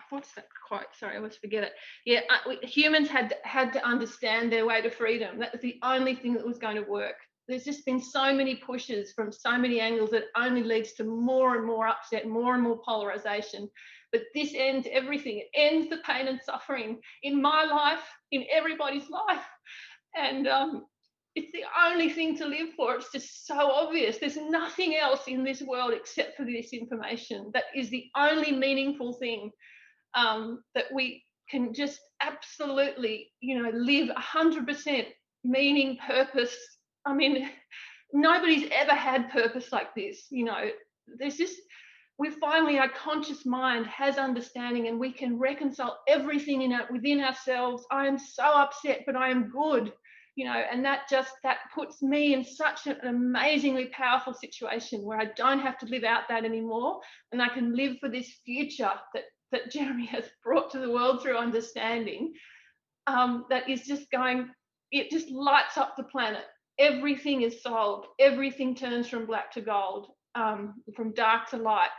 what's that quote? Sorry, I always forget it. Yeah, humans had to understand their way to freedom. That was the only thing that was going to work. There's just been so many pushes from so many angles that only leads to more and more upset, more and more polarization. But this ends everything. It ends the pain and suffering in my life, in everybody's life. And it's the only thing to live for. It's just so obvious. There's nothing else in this world except for this information. That is the only meaningful thing that we can just absolutely, you know, live 100% meaning, purpose. I mean, nobody's ever had purpose like this. You know, there's just, we finally, our conscious mind has understanding, and we can reconcile everything within ourselves. I am so upset, but I am good. You know, and that puts me in such an amazingly powerful situation where I don't have to live out that anymore, and I can live for this future that Jeremy has brought to the world through understanding. That is just going, it just lights up the planet. Everything is solved. Everything turns from black to gold, from dark to light.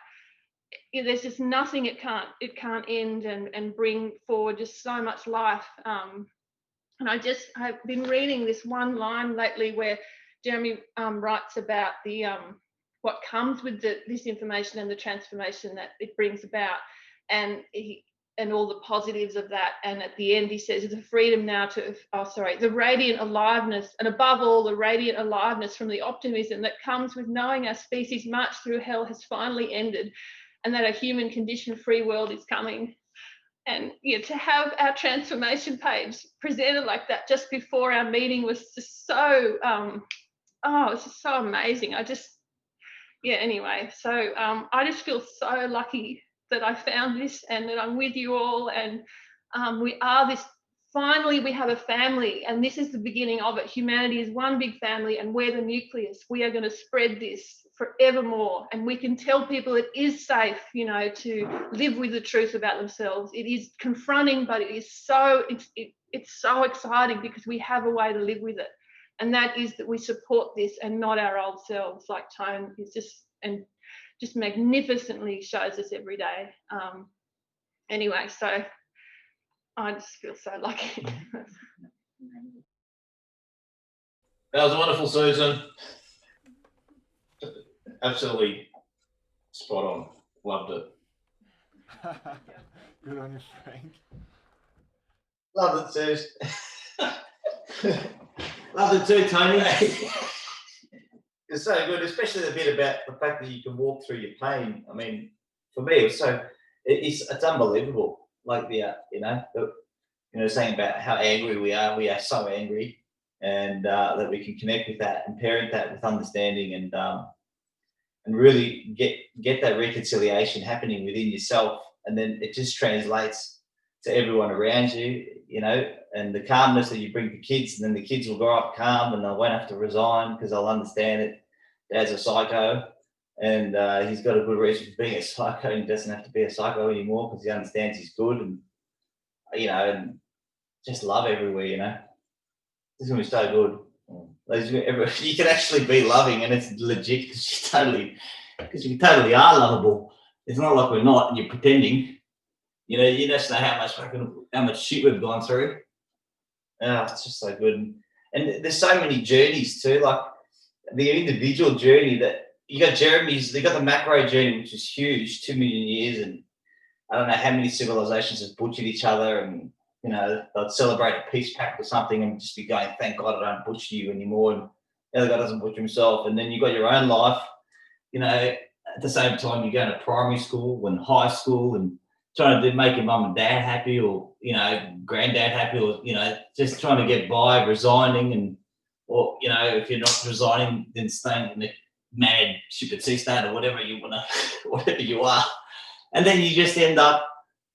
There's just nothing it can't end and bring forward just so much life. And I've been reading this one line lately where Jeremy writes about the what comes with this information and the transformation that it brings about, and all the positives of that. And at the end, he says, the freedom now the radiant aliveness, and above all, the radiant aliveness from the optimism that comes with knowing our species' march through hell has finally ended, and that a human condition-free world is coming. And to have our transformation page presented like that just before our meeting was just so, it's just so amazing. Anyway, so I just feel so lucky that I found this and that I'm with you all, and finally we have a family, and this is the beginning of it. Humanity is one big family, and we're the nucleus. We are going to spread this forevermore, and we can tell people it is safe, to live with the truth about themselves. It is confronting, but it's so exciting because we have a way to live with it, and that is that we support this and not our old selves, like Tone is just magnificently shows us every day. Anyway, so I just feel so lucky. That was wonderful, Susan. Absolutely spot on. Loved it. Good on you, Frank. Loved it, Suze. Loved it too, Tony. It's so good, especially the bit about the fact that you can walk through your pain. I mean, for me, it's unbelievable. Like saying about how angry we are so angry, and that we can connect with that and parent that with understanding, and really get that reconciliation happening within yourself, and then it just translates to everyone around you, and the calmness that you bring to kids, and then the kids will grow up calm and they won't have to resign because they'll understand it. Dad's a psycho, and he's got a good reason for being a psycho, and he doesn't have to be a psycho anymore because he understands he's good, and and just love everywhere. It's gonna be so good. You can actually be loving, and it's legit because you totally are lovable. It's not like we're not, and you're pretending. You just know how much shit we've gone through. It's just so good. And there's so many journeys too, like the individual journey that you got. They got the macro journey, which is huge, 2 million years, and I don't know how many civilizations have butchered each other, and they'll celebrate a peace pact or something and just be going, thank God I don't butcher you anymore, and the other guy doesn't butcher himself. And then you got your own life, at the same time you're going to primary school and high school and trying to make your mum and dad happy, or granddad happy, or just trying to get by, resigning, or if you're not resigning, then staying in the mad stupid sea state or whatever you want to, whatever you are, and then you just end up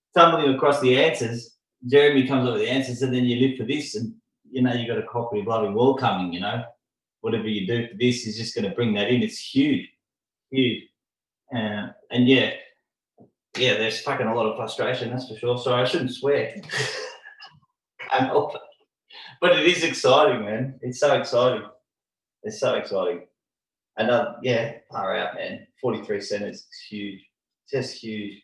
stumbling across the answers. Jeremy comes up with the answers, and then you live for this, and you got a cooperative, loving world coming. Whatever you do for this is just going to bring that in. It's huge. And yeah, yeah, there's fucking a lot of frustration, that's for sure. Sorry, I shouldn't swear. Can't help it. But it is exciting, man. It's so exciting. It's so exciting. And yeah, far out, man. 43 centers is huge. Just huge.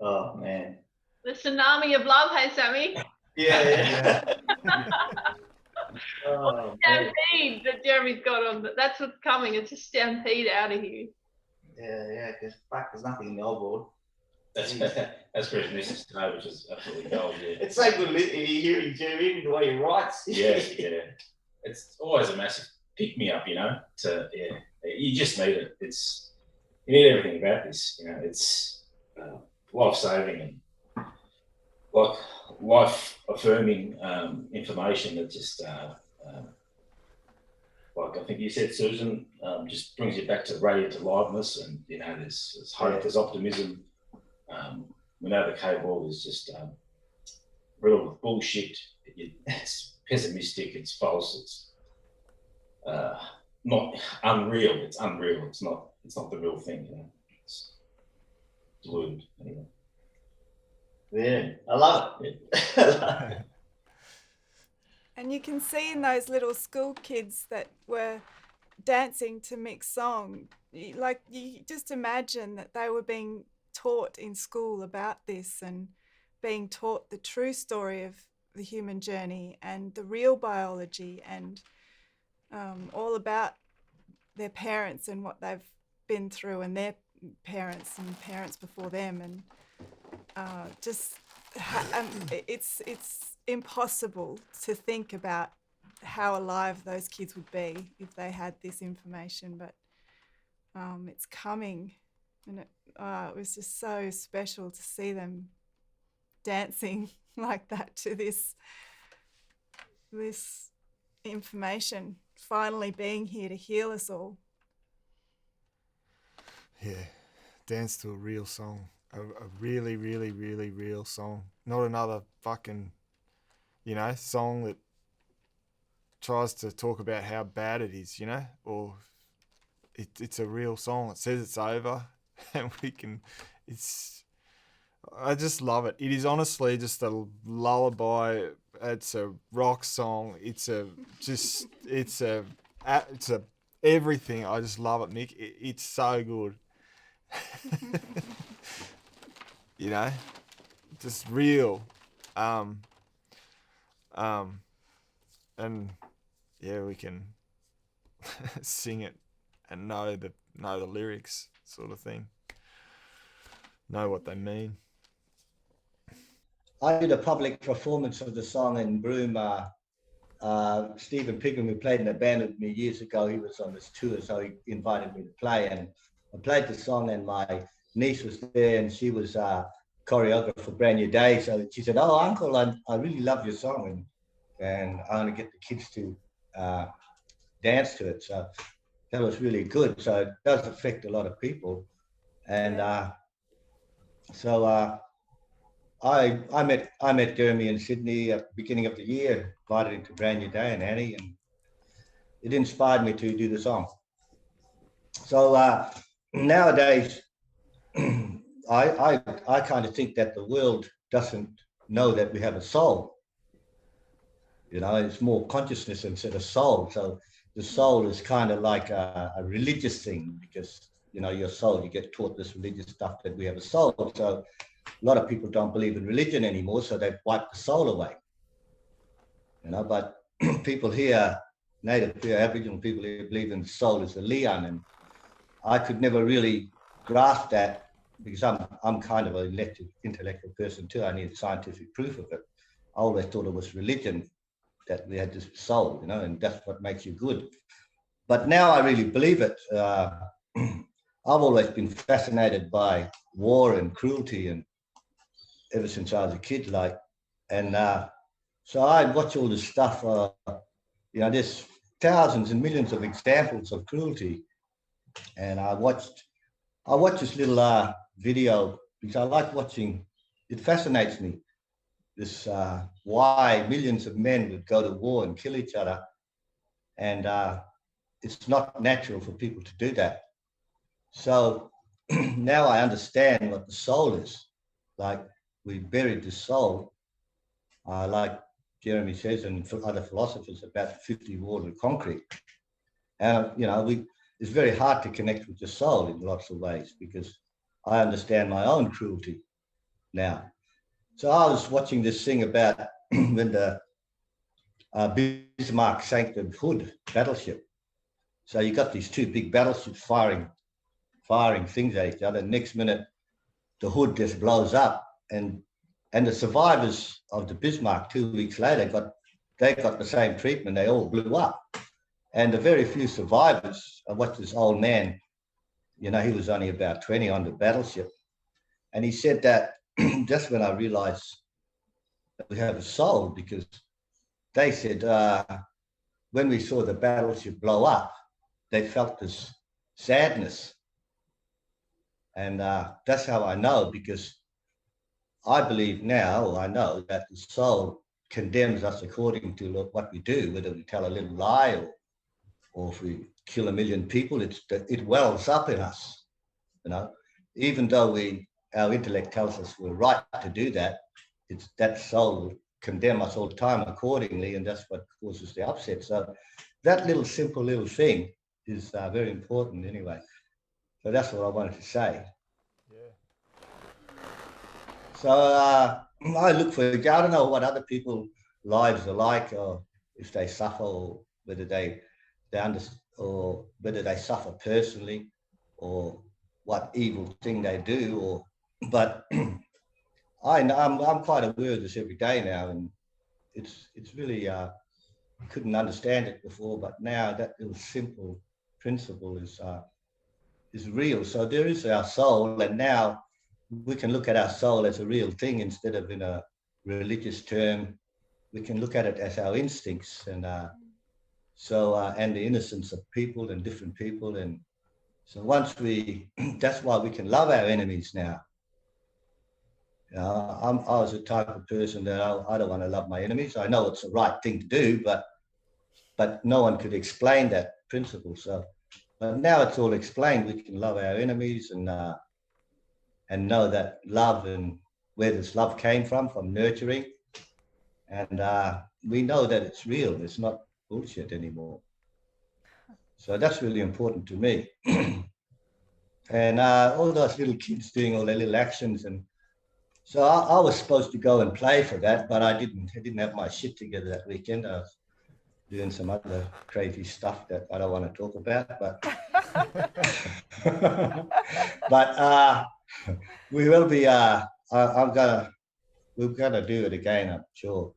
Oh man. The tsunami of love, hey Sammy. Yeah. Oh, man. Stampede that Jeremy's got on. That's what's coming. It's a stampede out of here. Yeah, because fuck, there's nothing in the old world. That's for his missus to know, which is absolutely gold. Yeah. It's so good hearing Jeremy the way he writes. Yeah. It's always a massive pick me up, you know. You just need it. You need everything about this. You know, it's life saving and like life affirming information that just like I think you said, Susan, just brings you back to radiant aliveness, and you know, there's hope, there's optimism. We know the cave world is just riddled with bullshit. It's pessimistic. It's false. It's not unreal. It's unreal. It's not the real thing. You know, it's deluded. Anyway. Yeah, I love it. And you can see in those little school kids that were dancing to Mick's song, like you just imagine that they were being taught in school about this and being taught the true story of the human journey and the real biology and all about their parents and what they've been through and their parents and parents before them, and it's impossible to think about how alive those kids would be if they had this information, but it's coming, and it was just so special to see them dancing like that to this information finally being here to heal us all. Yeah, dance to a real song, a really, really, really real song. Not another fucking, song that tries to talk about how bad it is, or it's a real song. It says it's over, and I just love it. It is honestly just a lullaby. It's a rock song. It's everything. I just love it, Mick. It's so good. Just real. And yeah, we can sing it and know the lyrics, sort of thing. Know what they mean. I did a public performance of the song in Broome. Stephen Pigram, who played in a band with me years ago, he was on this tour, so he invited me to play, and I played the song, and my niece was there, and she was choreographer for Brand New Day. So she said, "Oh, Uncle, I really love your song, and I want to get the kids to dance to it." So that was really good. So it does affect a lot of people, and I met Jeremy in Sydney at the beginning of the year, invited him to Brand New Day and Annie, and it inspired me to do the song. So nowadays, I kind of think that the world doesn't know that we have a soul. It's more consciousness instead of soul. So the soul is kind of like a religious thing, because your soul, you get taught this religious stuff that we have a soul. So a lot of people don't believe in religion anymore, so they've wiped the soul away. But people here, native here, Aboriginal people here, believe in the soul as a lian, and I could never really grasp that, because I'm kind of an intellectual person too. I need scientific proof of it. I always thought it was religion, that we had this soul, and that's what makes you good. But now I really believe it. I've always been fascinated by war and cruelty, and ever since I was a kid, so I watch all this stuff. There's thousands and millions of examples of cruelty, and I watched this little video because I like watching. It fascinates me. This why millions of men would go to war and kill each other, and it's not natural for people to do that. So now I understand what the soul is. Like we buried the soul, like Jeremy says, and other philosophers about the 50 walls of concrete. And, you know, it's very hard to connect with the soul in lots of ways because I understand my own cruelty now. So I was watching this thing about when the Bismarck sank the Hood battleship. So you got these two big battleships firing things at each other. Next minute, the Hood just blows up, and the survivors of the Bismarck 2 weeks later got the same treatment. They all blew up, and the very few survivors. I watched this old man. You know, he was only about 20 on the battleship, and he said that just when I realized that we have a soul, because they said when we saw the battleship blow up, they felt this sadness. And that's how I know, because I believe now, or I know that the soul condemns us according to what we do, whether we tell a little lie or if we kill 1 million people, it wells up in us, you know, even though our intellect tells us we're right to do that, it's that soul will condemn us all the time accordingly, and that's what causes the upset. So that simple little thing is very important anyway. So that's what I wanted to say. Yeah. So I look for, I don't know what other people's lives are like, or if they suffer, or whether they understand, or whether they suffer personally, or what evil thing they do, but I'm quite aware of this every day now, and it's really couldn't understand it before, but now that little simple principle is real. So there is our soul, and now we can look at our soul as a real thing instead of in a religious term. We can look at it as our instincts, and and the innocence of people and different people, and so that's why we can love our enemies now. I was the type of person that I don't want to love my enemies. I know it's the right thing to do, but no one could explain that principle. So, but now it's all explained. We can love our enemies and know that love, and where this love came from nurturing, and we know that it's real. It's not bullshit anymore. So that's really important to me. And all those little kids doing all their little actions, and so I was supposed to go and play for that, but I didn't have my shit together that weekend. I was doing some other crazy stuff that I don't want to talk about, but but we will be. We're gonna do it again, I'm sure.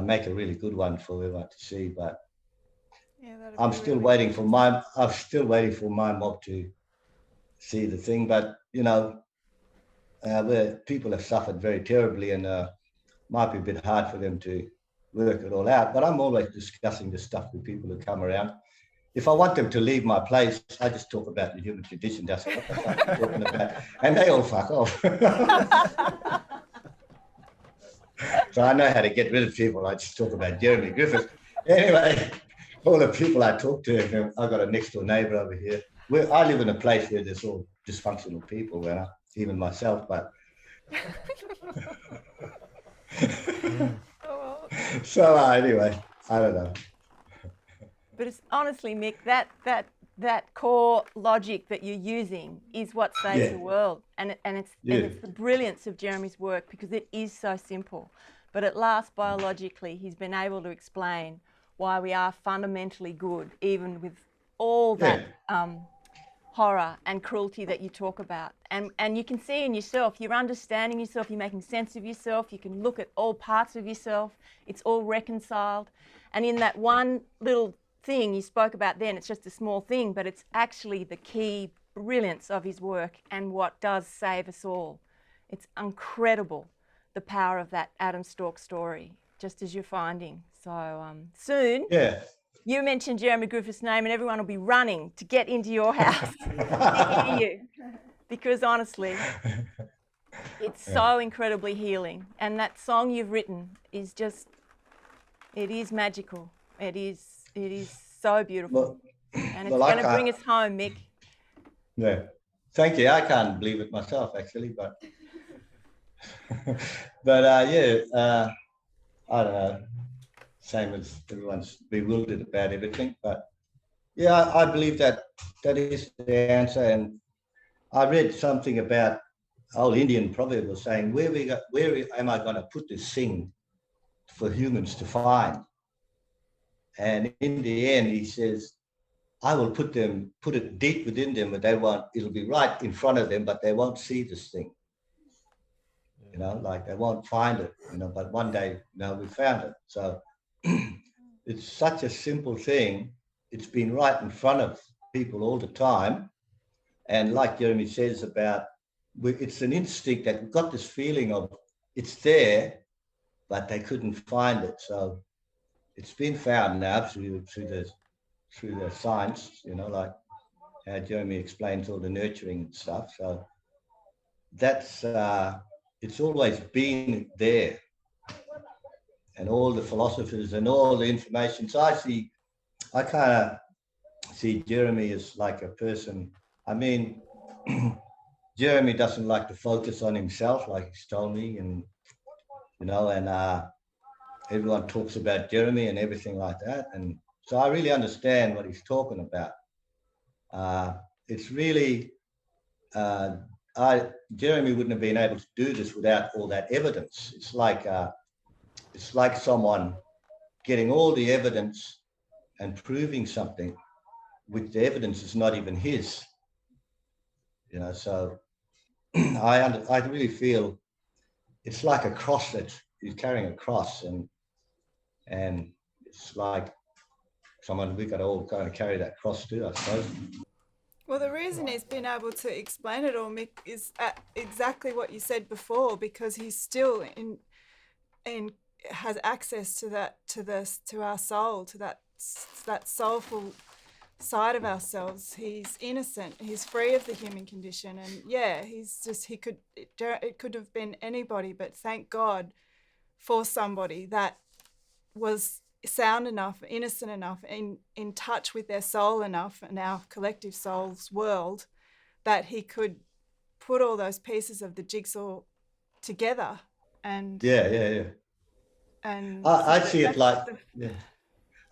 Make a really good one for everyone to see, but yeah, I'm still waiting for my mob to see the thing, but you know. Where people have suffered very terribly, and might be a bit hard for them to work it all out. But I'm always discussing this stuff with people who come around. If I want them to leave my place, I just talk about the human condition. That's what the fuck I'm talking about, and they all fuck off. So I know how to get rid of people. I just talk about Jeremy Griffiths. Anyway, all the people I talk to, I've got a next door neighbour over here. I live in a place where there's all dysfunctional people, you know, even myself, but so anyway, I don't know. But it's honestly, Mick, that core logic that you're using is what saves the world, and it's the brilliance of Jeremy's work, because it is so simple. But at last, biologically, he's been able to explain why we are fundamentally good, even with all that horror and cruelty that you talk about. And you can see in yourself, you're understanding yourself, you're making sense of yourself, you can look at all parts of yourself, it's all reconciled. And in that one little thing you spoke about then, it's just a small thing, but it's actually the key brilliance of his work and what does save us all. It's incredible, the power of that Adam Stork story, just as you're finding. So soon, you mentioned Jeremy Griffiths' name and everyone will be running to get into your house to hear you. Because honestly, it's so incredibly healing. And that song you've written is just, it is magical. It is so beautiful. And it's going to bring us home, Mick. Yeah. Thank you. I can't believe it myself, actually, but but I don't know. Same as everyone's bewildered about everything, but yeah, I believe that is the answer. And I read something about old Indian proverb was saying, where am I going to put this thing for humans to find? And in the end, he says, I will put it deep within them, but it'll be right in front of them, but they won't see this thing. You know, like they won't find it, you know, but one day, you know, we found it. So it's such a simple thing. It's been right in front of people all the time. And like Jeremy says about, it's an instinct that we've got this feeling of it's there, but they couldn't find it. So it's been found now through the science, you know, like how Jeremy explains all the nurturing stuff. So that's, it's always been there. And all the philosophers and all the information. So I kind of see Jeremy as like a person. I mean, Jeremy doesn't like to focus on himself, like he's told me, and you know, and everyone talks about Jeremy and everything like that. And so I really understand what he's talking about. It's really, Jeremy wouldn't have been able to do this without all that evidence. It's like someone getting all the evidence and proving something, which the evidence is not even his. You know, so I really feel it's like a cross that he's carrying a cross, and it's like someone we got to all kind of carry that cross too, I suppose. Well, the reason he's been able to explain it all, Mick, is exactly what you said before, because he's still has access to our soul, to that soulful side of ourselves. He's innocent. He's free of the human condition, and yeah, it could have been anybody, but thank God for somebody that was sound enough, innocent enough, in touch with their soul enough, and our collective soul's world, that he could put all those pieces of the jigsaw together. And yeah. And I see it like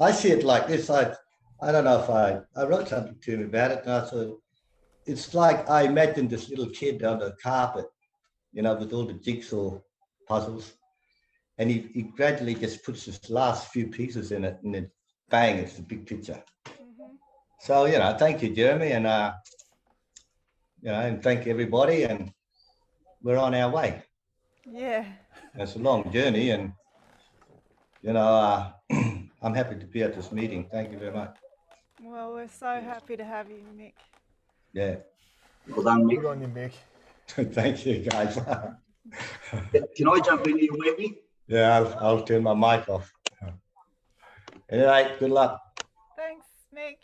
I see it like this. I don't know if I wrote something to him about it, and I thought it's like I imagined this little kid on the carpet, you know, with all the jigsaw puzzles. And he gradually just puts his last few pieces in it, and then bang, it's the big picture. Mm-hmm. So, you know, thank you, Jeremy, and you know, and thank everybody, and we're on our way. Yeah. It's a long journey, and you know, I'm happy to be at this meeting. Thank you very much. Well, we're so happy to have you, Mick. Yeah. Well done, Mick. Good on you, Mick. Thank you, guys. Can I jump in here, Webby? Yeah, I'll turn my mic off. Anyway, good luck. Thanks, Mick.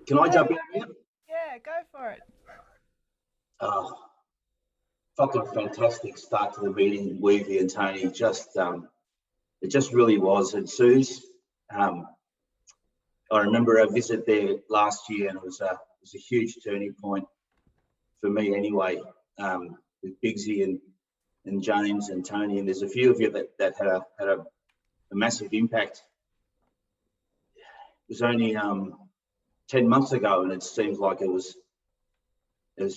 Can I jump in here? Yeah, go for it. Fucking fantastic start to the meeting, Weavy and Tony. It just really was. And Suze, I remember a visit there last year, and it was a huge turning point for me anyway, with Bigsy and James and Tony, and there's a few of you that had a massive impact. It was only 10 months ago, and it seems like it was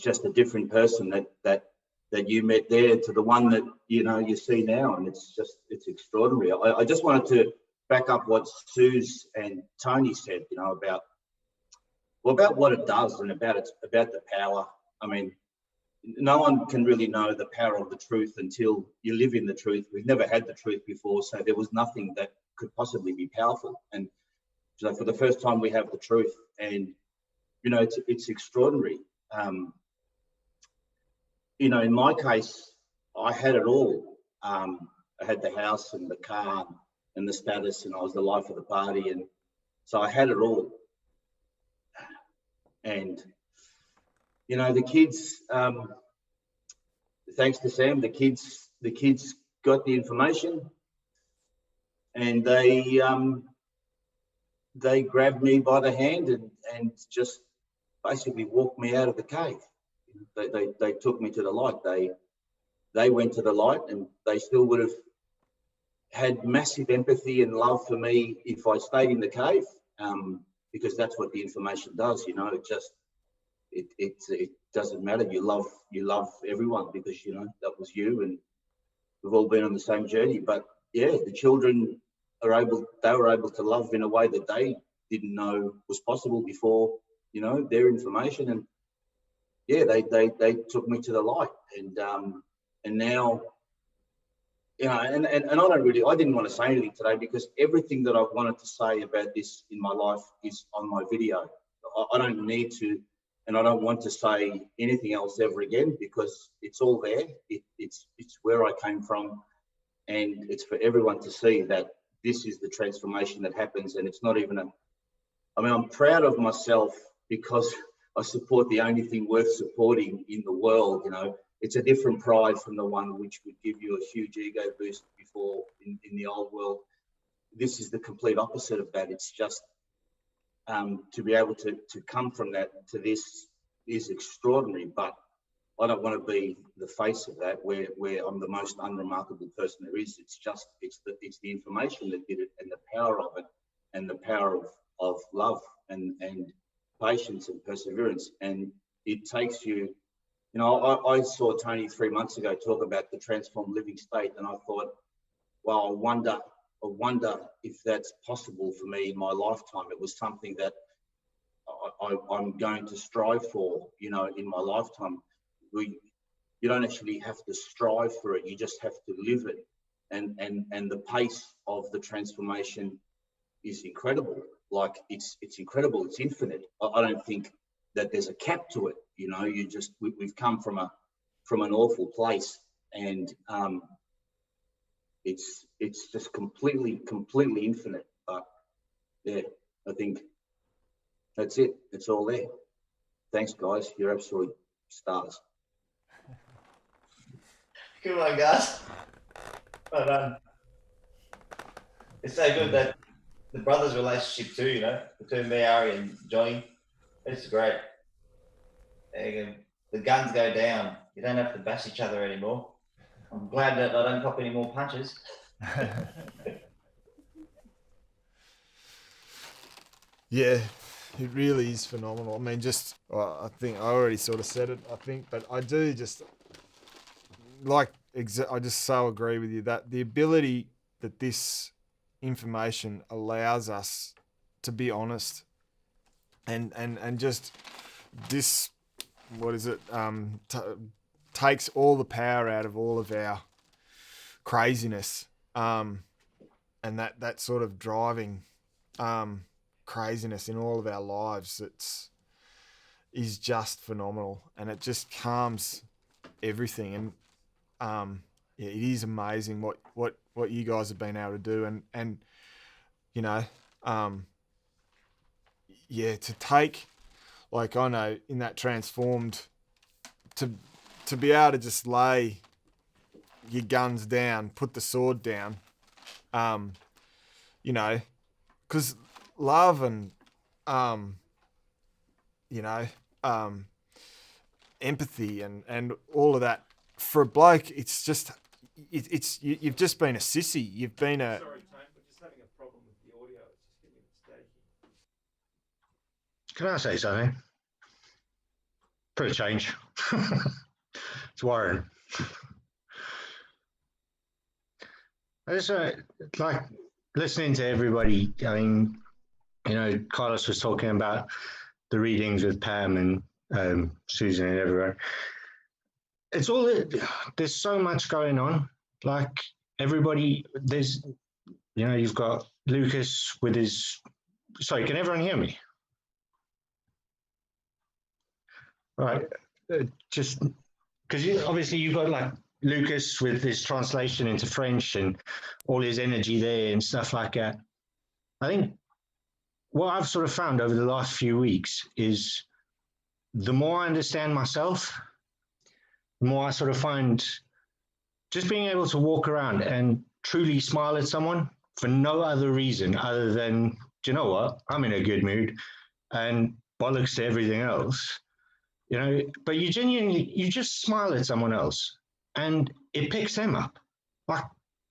just a different person that you met there to the one that you see now, and it's extraordinary. I just wanted to back up what Suze and Tony said, about what it does and about the power. I mean, no one can really know the power of the truth until you live in the truth. We've never had the truth before, so there was nothing that could possibly be powerful. And so for the first time, we have the truth, and it's extraordinary. In my case, I had it all. I had the house and the car and the status, and I was the life of the party, and so I had it all. And the kids, thanks to Sam, the kids got the information, and they grabbed me by the hand and just basically walked me out of the cave. They took me to the light. They went to the light, and they still would have had massive empathy and love for me if I stayed in the cave, because that's what the information does. You know, it doesn't matter. You love everyone because, you know, that was you, and we've all been on the same journey. But yeah, the children were able to love in a way that they didn't know was possible before, you know, their information. And yeah, they took me to the light, and now, you know, and I didn't want to say anything today because everything that I've wanted to say about this in my life is on my video. I don't need to, and I don't want to say anything else ever again because it's all there. It's where I came from, and it's for everyone to see that this is the transformation that happens. And it's not even I'm proud of myself because I support the only thing worth supporting in the world. You know, it's a different pride from the one which would give you a huge ego boost before in the old world. This is the complete opposite of that. It's just to be able to come from that to this is extraordinary, but I don't want to be the face of that where I'm the most unremarkable person there is. It's the information that did it, and the power of it, and the power of love and patience and perseverance. And it takes you, you know, I saw Tony 3 months ago talk about the transformed living state, and I thought, well, I wonder if that's possible for me in my lifetime. It was something that I'm going to strive for, you know, in my lifetime. You don't actually have to strive for it, you just have to live it. And the pace of the transformation is incredible. Like it's incredible, it's infinite. I don't think that there's a cap to it, you know. We've come from an awful place, and it's just completely infinite. But yeah, I think that's it. It's all there. Thanks, guys. You're absolute stars. Good one, guys. But it's so good that the brothers' relationship too, you know, between me, Ari, and Johnny, it's great. The guns go down. You don't have to bash each other anymore. I'm glad that I don't cop any more punches. Yeah, it really is phenomenal. I mean, I think I already sort of said it, I think, but I do just, I just so agree with you that the ability that this information allows us to be honest and just this, what is it, takes all the power out of all of our craziness, and that sort of driving craziness in all of our lives is just phenomenal, and it just calms everything. And yeah, it is amazing what you guys have been able to do, and you know, yeah, to take, like, I know in that transformed, to be able to just lay your guns down, put the sword down, you know, because love and you know, empathy and all of that, for a bloke, it's just you've just been a sissy. You've been a. Sorry, Tone, we're just having a problem with the audio. It's just getting staticky. Can I say something? For a change. It's Warren. I just like listening to everybody. I mean, you know, Carlos was talking about the readings with Pam and Susan and everyone. It's all, there's so much going on. Like everybody, there's, you know, you've got Lucas with his, sorry, can everyone hear me? All right, just because obviously you've got like Lucas with his translation into French and all his energy there and stuff like that. I think what I've sort of found over the last few weeks is the more I understand myself, the more I sort of find just being able to walk around and truly smile at someone for no other reason other than, do you know what, I'm in a good mood. And bollocks to everything else, you know, but you just smile at someone else and it picks them up. Like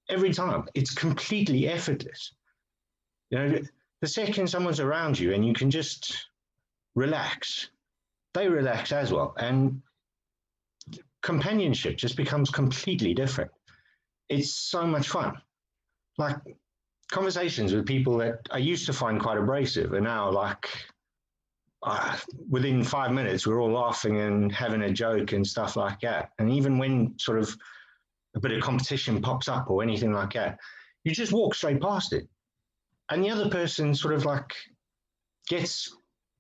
every time, it's completely effortless. You know, the second someone's around you and you can just relax, they relax as well. And companionship just becomes completely different. It's so much fun. Like conversations with people that I used to find quite abrasive and now like within 5 minutes, we're all laughing and having a joke and stuff like that. And even when sort of a bit of competition pops up or anything like that, you just walk straight past it. And the other person sort of like gets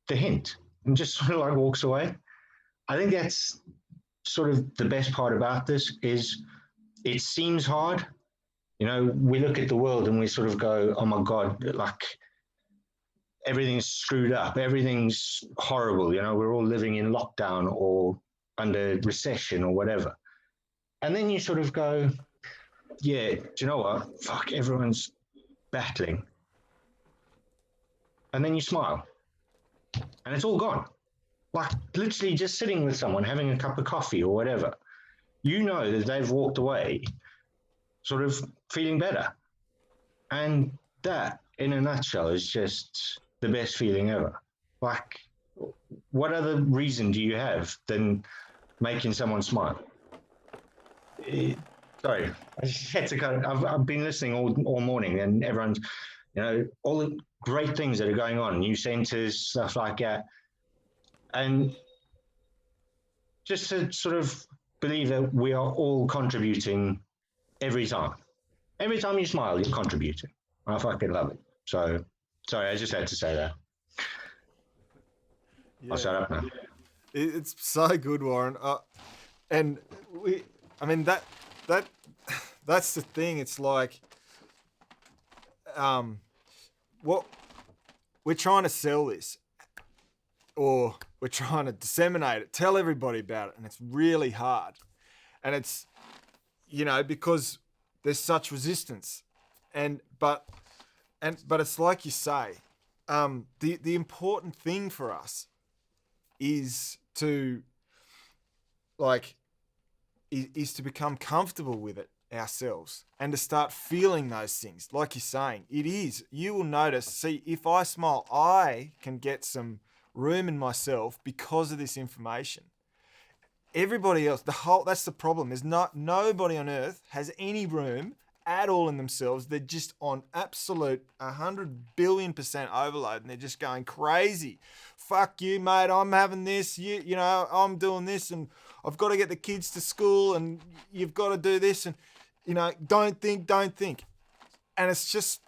the hint and just sort of like walks away. I think that's sort of the best part about this is it seems hard. You know, we look at the world and we sort of go, oh my God, like everything's screwed up. Everything's horrible. You know, we're all living in lockdown or under recession or whatever. And then you sort of go, yeah, do you know what? Fuck, everyone's battling. And then you smile and it's all gone. Like literally just sitting with someone, having a cup of coffee or whatever, you know that they've walked away sort of feeling better. And that, in a nutshell, is just the best feeling ever. Like, what other reason do you have than making someone smile? Sorry, I just had to kind of, I've been listening all morning and everyone's, you know, all the great things that are going on, new centers, stuff like that. And just to sort of believe that we are all contributing every time. Every time you smile, you're contributing. I fucking love it. So, sorry, I just had to say that. Yeah. I'll shut up now. It's so good, Warren. And I mean, that's the thing. It's like, what we're trying to sell this, or we're trying to disseminate it, tell everybody about it, and it's really hard. And it's, you know, because there's such resistance, but it's like you say, the important thing for us is to become comfortable with it ourselves and to start feeling those things. Like you're saying, you will notice, see, if I smile, I can get some room in myself because of this information. Everybody else, that's the problem. There's nobody on earth has any room at all in themselves. They're just on absolute 100 billion% overload and they're just going crazy. Fuck you, mate. I'm having this. You know, I'm doing this and I've got to get the kids to school and you've got to do this and, you know, don't think. And it's just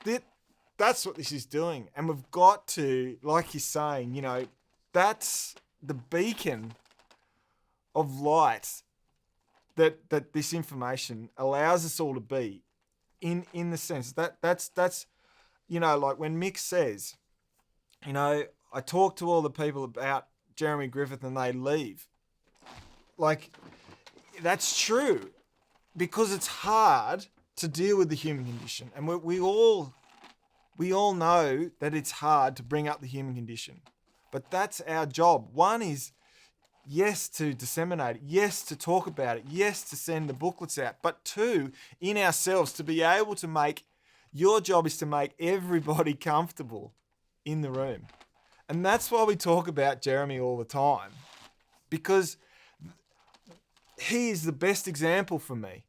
that's what this is doing. And we've got to, like you're saying, you know, that's the beacon of light that this information allows us all to be in the sense that's you know, like when Mick says, you know, I talk to all the people about Jeremy Griffith and they leave. Like, that's true because it's hard to deal with the human condition. And we all know that it's hard to bring up the human condition, but that's our job. One is, yes, to disseminate it. Yes, to talk about it. Yes, to send the booklets out. But two, in ourselves, to be able to make, your job is to make everybody comfortable in the room. And that's why we talk about Jeremy all the time, because he is the best example for me.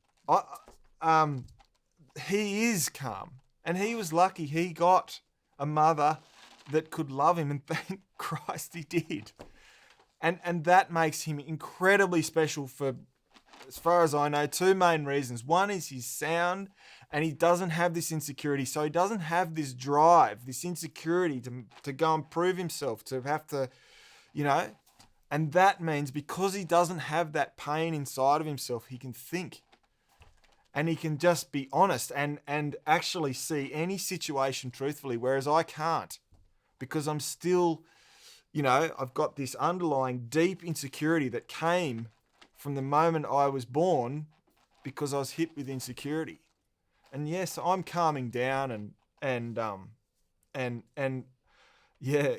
He is calm, and he was lucky he got a mother that could love him, and thank Christ he did. And that makes him incredibly special for, as far as I know, two main reasons. One is he's sound and he doesn't have this insecurity. So he doesn't have this drive, this insecurity to go and prove himself, to have to, you know. And that means because he doesn't have that pain inside of himself, he can think. And he can just be honest and actually see any situation truthfully, whereas I can't, because I'm still, you know, I've got this underlying deep insecurity that came from the moment I was born because I was hit with insecurity. And yes, I'm calming down and Yeah,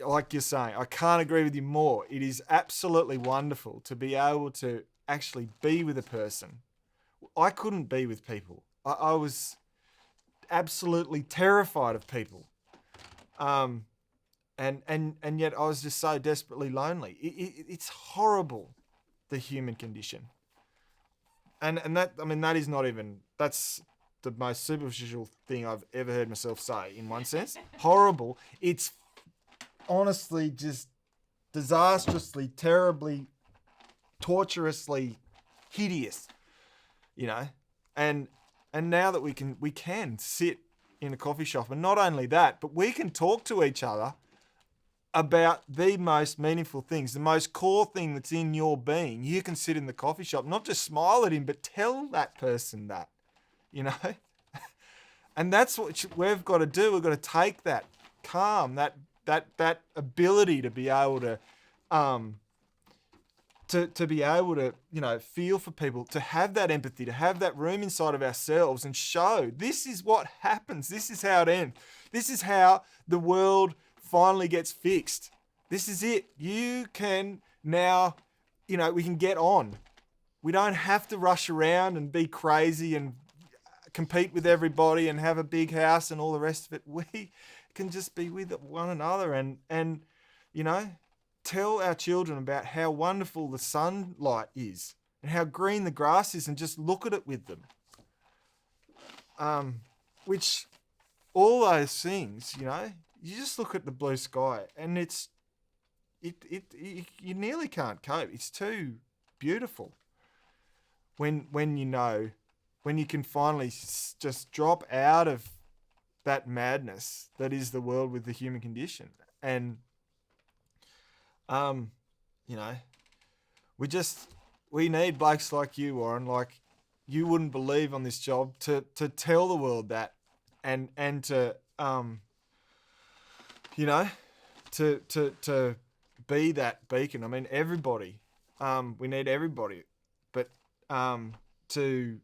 like you're saying, I can't agree with you more. It is absolutely wonderful to be able to actually be with a person. I couldn't be with people. I was absolutely terrified of people. And yet I was just so desperately lonely. It's horrible, the human condition. And that, I mean, that is not even, that's the most superficial thing I've ever heard myself say in one sense. Horrible. It's honestly just disastrously, terribly, torturously hideous, you know. And now that we can sit in a coffee shop, and not only that, but we can talk to each other about the most meaningful things, the most core thing that's in your being. You can sit in the coffee shop, not just smile at him, but tell that person that, you know. And that's what we've got to do. We've got to take that calm, that ability to be able to be able to, you know, feel for people, to have that empathy, to have that room inside of ourselves and show this is what happens. This is how it ends. This is how the world finally gets fixed. This is it. You can now, you know, we can get on. We don't have to rush around and be crazy and compete with everybody and have a big house and all the rest of it. We can just be with one another and you know, tell our children about how wonderful the sunlight is and how green the grass is, and just look at it with them. Which, all those things, you know, you just look at the blue sky and you nearly can't cope. It's too beautiful. When you know, when you can finally just drop out of that madness that is the world with the human condition. And you know, we need blokes like you, Warren, like you wouldn't believe on this job, to tell the world that and to you know, to be that beacon. I mean, everybody, we need everybody, but to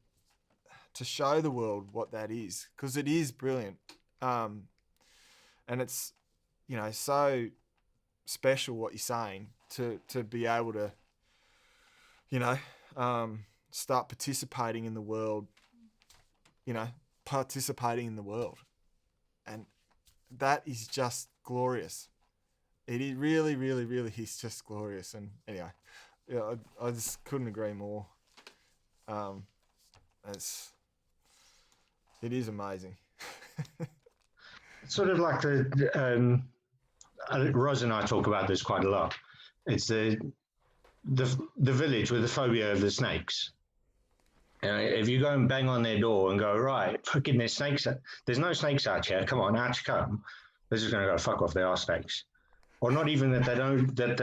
show the world what that is, because it is brilliant, and it's, you know, so special what you're saying, to be able to, you know, start participating in the world, you know, and that is just glorious. It is really, really, really is just glorious. And anyway, yeah, I just couldn't agree more. It is amazing. Sort of like Ros and I talk about this quite a lot. It's the village with the phobia of the snakes. If you go and bang on their door and go, right, fucking there's snakes, there's no snakes out here, come on, out you come, they're just going to go, fuck off, there are snakes. Or not even that they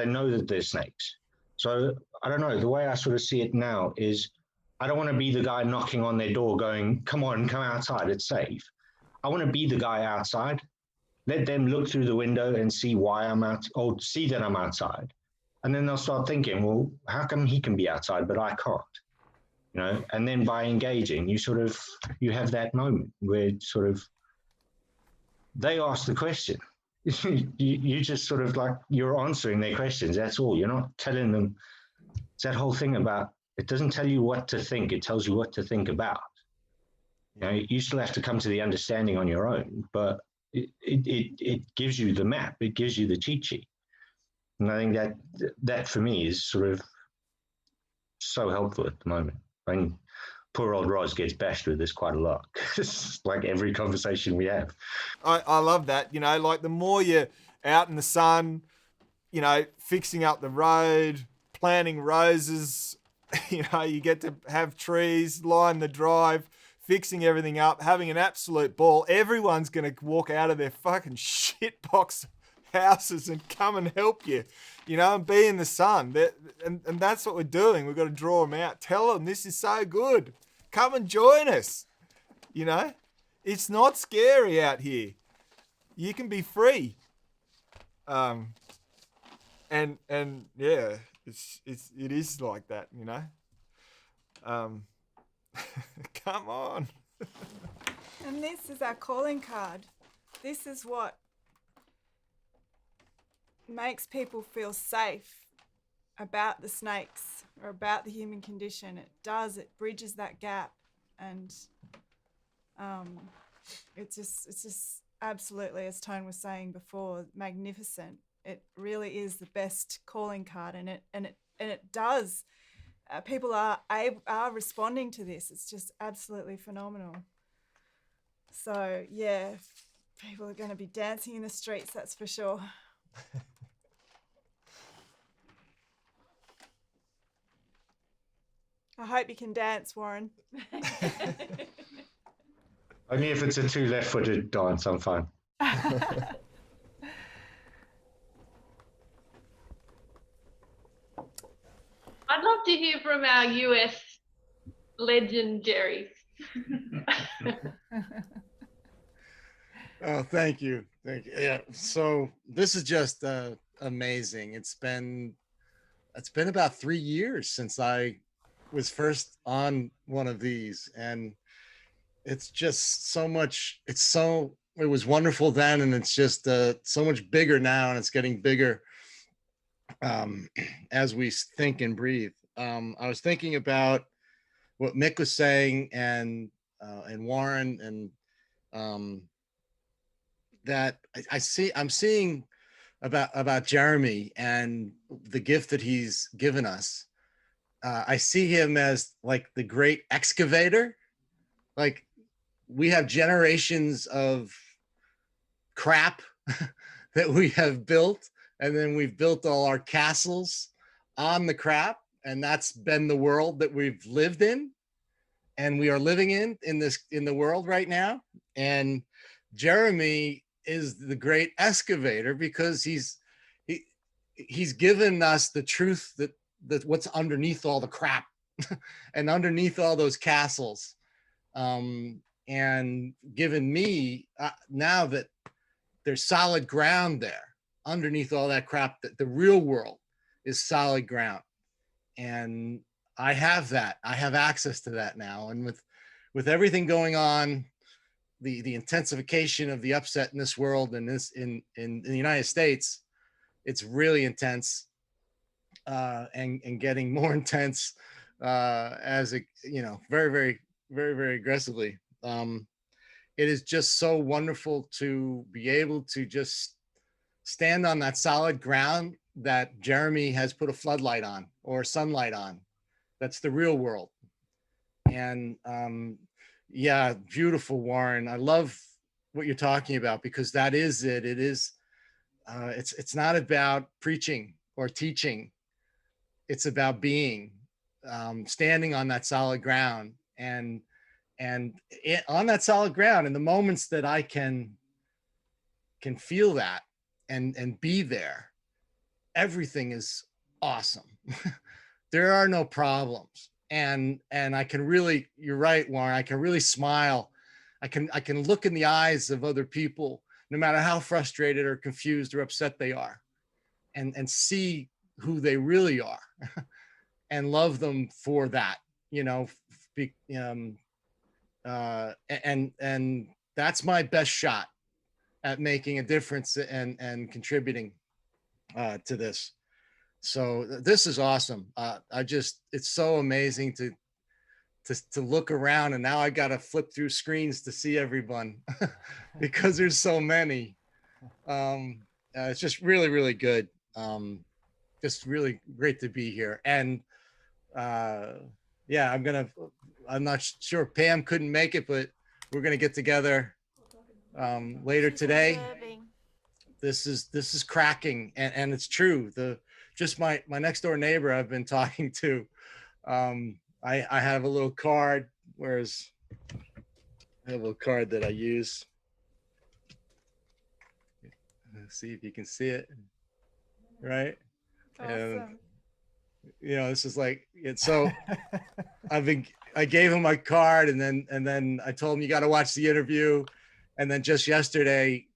know that there's snakes. So I don't know, the way I sort of see it now is, I don't want to be the guy knocking on their door going, come on, come outside, it's safe. I want to be the guy outside. Let them look through the window and see why I'm out, or see that I'm outside. And then they'll start thinking, well, how come he can be outside, but I can't? You know, and then by engaging, you have that moment where sort of they ask the question. you just sort of like, you're answering their questions. That's all. You're not telling them. It's that whole thing about, it doesn't tell you what to think. It tells you what to think about. You know, you still have to come to the understanding on your own, but it gives you the map. It gives you the cheat sheet. And I think that for me is sort of so helpful at the moment. I mean, poor old Ros gets bashed with this quite a lot. It's like every conversation we have. I love that. You know, like the more you're out in the sun, you know, fixing up the road, planting roses, you know, you get to have trees, line the drive, fixing everything up, having an absolute ball. Everyone's going to walk out of their fucking shitbox houses and come and help you, you know, and be in the sun. And that's what we're doing. We've got to draw them out. Tell them this is so good. Come and join us. You know, it's not scary out here. You can be free. And yeah, it is like that, you know. Come on. And this is our calling card. This is what makes people feel safe about the snakes or about the human condition. It bridges that gap, and it's just absolutely, as Tone was saying before, magnificent. It really is the best calling card, and it does. People are responding to this. It's just absolutely phenomenal. So yeah, people are going to be dancing in the streets, that's for sure. I hope you can dance, Warren. Only if it's a 2 left-footed dance, I'm fine. I'd love to hear from our US legend, Jerry. Oh, thank you. Thank you. Yeah. So this is just amazing. It's been about 3 years since I was first on one of these, and it's just so much. It was wonderful then, and it's just so much bigger now, and it's getting bigger as we think and breathe. I was thinking about what Mick was saying, and Warren, and that I'm seeing about Jeremy and the gift that he's given us. I see him as like the great excavator. Like, we have generations of crap that we have built, and then we've built all our castles on the crap, and that's been the world that we've lived in, and we are living in the world right now. And Jeremy is the great excavator, because he's given us the truth that what's underneath all the crap and underneath all those castles, and given me now that there's solid ground there underneath all that crap, that the real world is solid ground. And I have that. I have access to that now. And with everything going on, the intensification of the upset in this world and in the United States, it's really intense, and getting more intense as it, very, very, very, very aggressively. It is just so wonderful to be able to just stand on that solid ground that Jeremy has put a floodlight on, or sunlight on. That's the real world. And yeah, beautiful, Warren. I love what you're talking about, because that is it. It is, it's not about preaching or teaching. It's about being, standing on that solid ground, and on that solid ground, in the moments that I can feel that and be there, everything is awesome. There are no problems. And I can really, you're right, Warren, I can really smile. I can look in the eyes of other people, no matter how frustrated or confused or upset they are, and see who they really are and love them for that, and that's my best shot at making a difference and contributing to this. So this is awesome. It's so amazing to look around, and now I got to flip through screens to see everyone because there's so many. It's just really, really good. Just really great to be here. And yeah, I'm not sure Pam couldn't make it, but we're gonna get together later today. This is cracking, and it's true. Just my next door neighbor I've been talking to, I have a little card. I have a little card that I use. Let's see if you can see it, right? Awesome. And this is like it's so. I gave him my card, and then I told him, you got to watch the interview, and then just yesterday,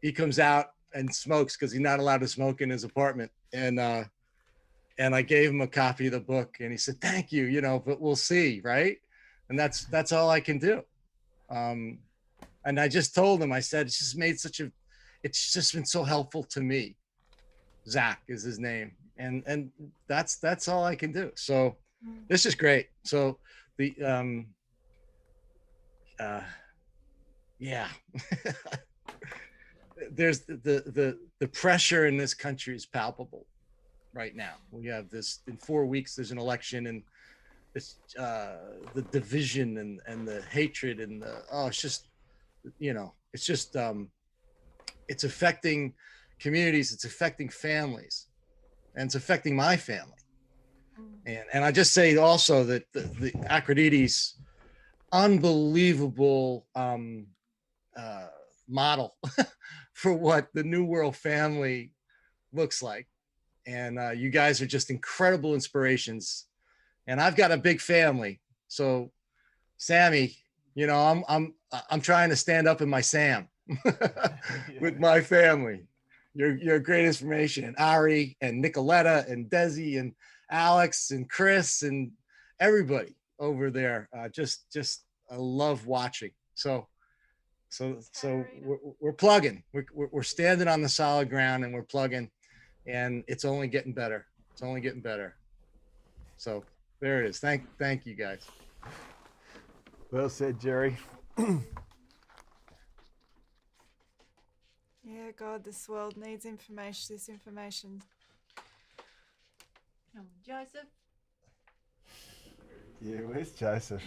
he comes out and smokes because he's not allowed to smoke in his apartment, and I gave him a copy of the book, and he said, thank you, but we'll see, right? And that's all I can do. And I just told him, I said, it's just been so helpful to me Zach is his name, and that's all I can do. So this is great. So the yeah. There's the pressure in this country is palpable right now. We have this, in 4 weeks there's an election, and it's the division and the hatred and it's just, it's just it's affecting communities, it's affecting families, and it's affecting my family. And I just say also that the Akradides, unbelievable model for what the New World family looks like. And you guys are just incredible inspirations. And I've got a big family. So Sammy, I'm trying to stand up in my Sam with my family. You're great inspiration. And Ari and Nicoletta and Desi and Alex and Chris and everybody over there. I love watching. So we're plugging. We're standing on the solid ground, and we're plugging, and it's only getting better. It's only getting better. So there it is. Thank you guys. Well said, Jerry. Yeah, God, this world needs information. This information. Come on, Joseph. Yeah, where's Joseph?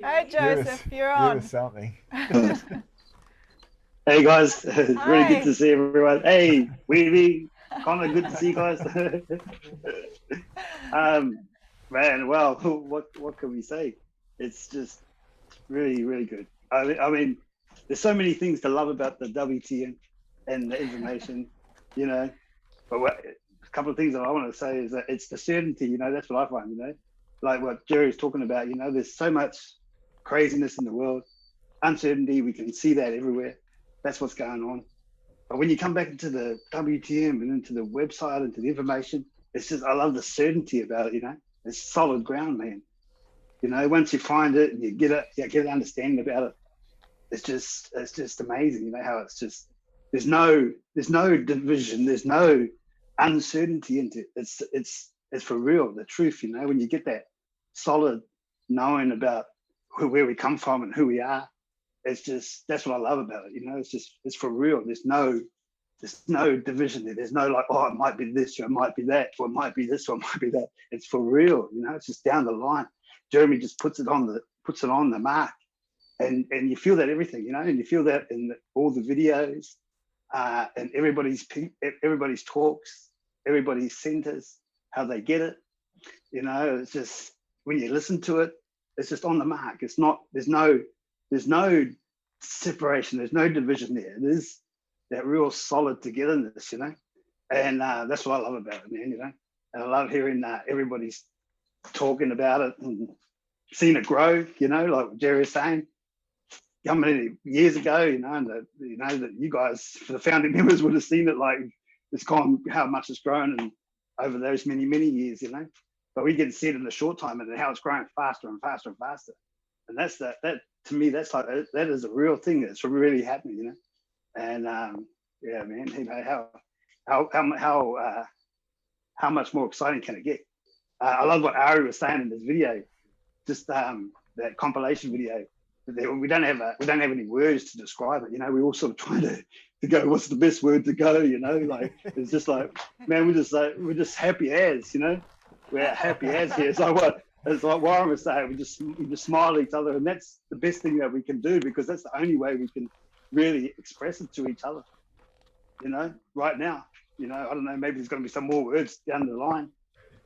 Hey, Joseph, you're on. Give us something. Hey guys, it's really good to see everyone. Hey, Weavy, Connor, good to see you guys. Man, well, what can we say? It's just really, really good. I mean, there's so many things to love about the WTN and the information, But a couple of things that I want to say is that it's the certainty, that's what I find, like what Jerry's talking about, there's so much craziness in the world, uncertainty, we can see that everywhere. That's what's going on. But when you come back into the WTM and into the website and to the information, it's just, I love the certainty about it, it's solid ground, man. Once you find it and you get an understanding about it, it's just amazing, how it's just, there's no division, there's no uncertainty into it. It's for real, the truth, when you get that solid knowing about where we come from and who we are, it's just, that's what I love about it, it's for real. There's no division there. There's no like, oh, it might be this or it might be that, or it might be this or it might be that. It's for real, it's just down the line. Jeremy just puts it on the mark, and you feel that everything, and you feel that in all the videos, and everybody's talks, everybody's centers, how they get it, it's just, when you listen to it, it's just on the mark. It's not, there's no separation, there's no division there. There's that real solid togetherness, and that's what I love about it, man, and I love hearing everybody's talking about it and seeing it grow, like Jerry was saying, how many years ago, and that you guys, for the founding members, would have seen it, like it's gone, how much it's grown and over those many years, but we get to see it in the short time and how it's growing faster and faster and faster. And that's that to me, that's like, that is a real thing that's really happening, and yeah, man, how much more exciting can it get? I love what Ari was saying in this video, just that compilation video. We don't have any words to describe it. We all sort of trying to go, what's the best word to go? Like it's just like, man, we're just happy as, we're happy as here. It's like Warren was saying, we just smile at each other, and that's the best thing that we can do, because that's the only way we can really express it to each other. Right now, I don't know, maybe there's going to be some more words down the line.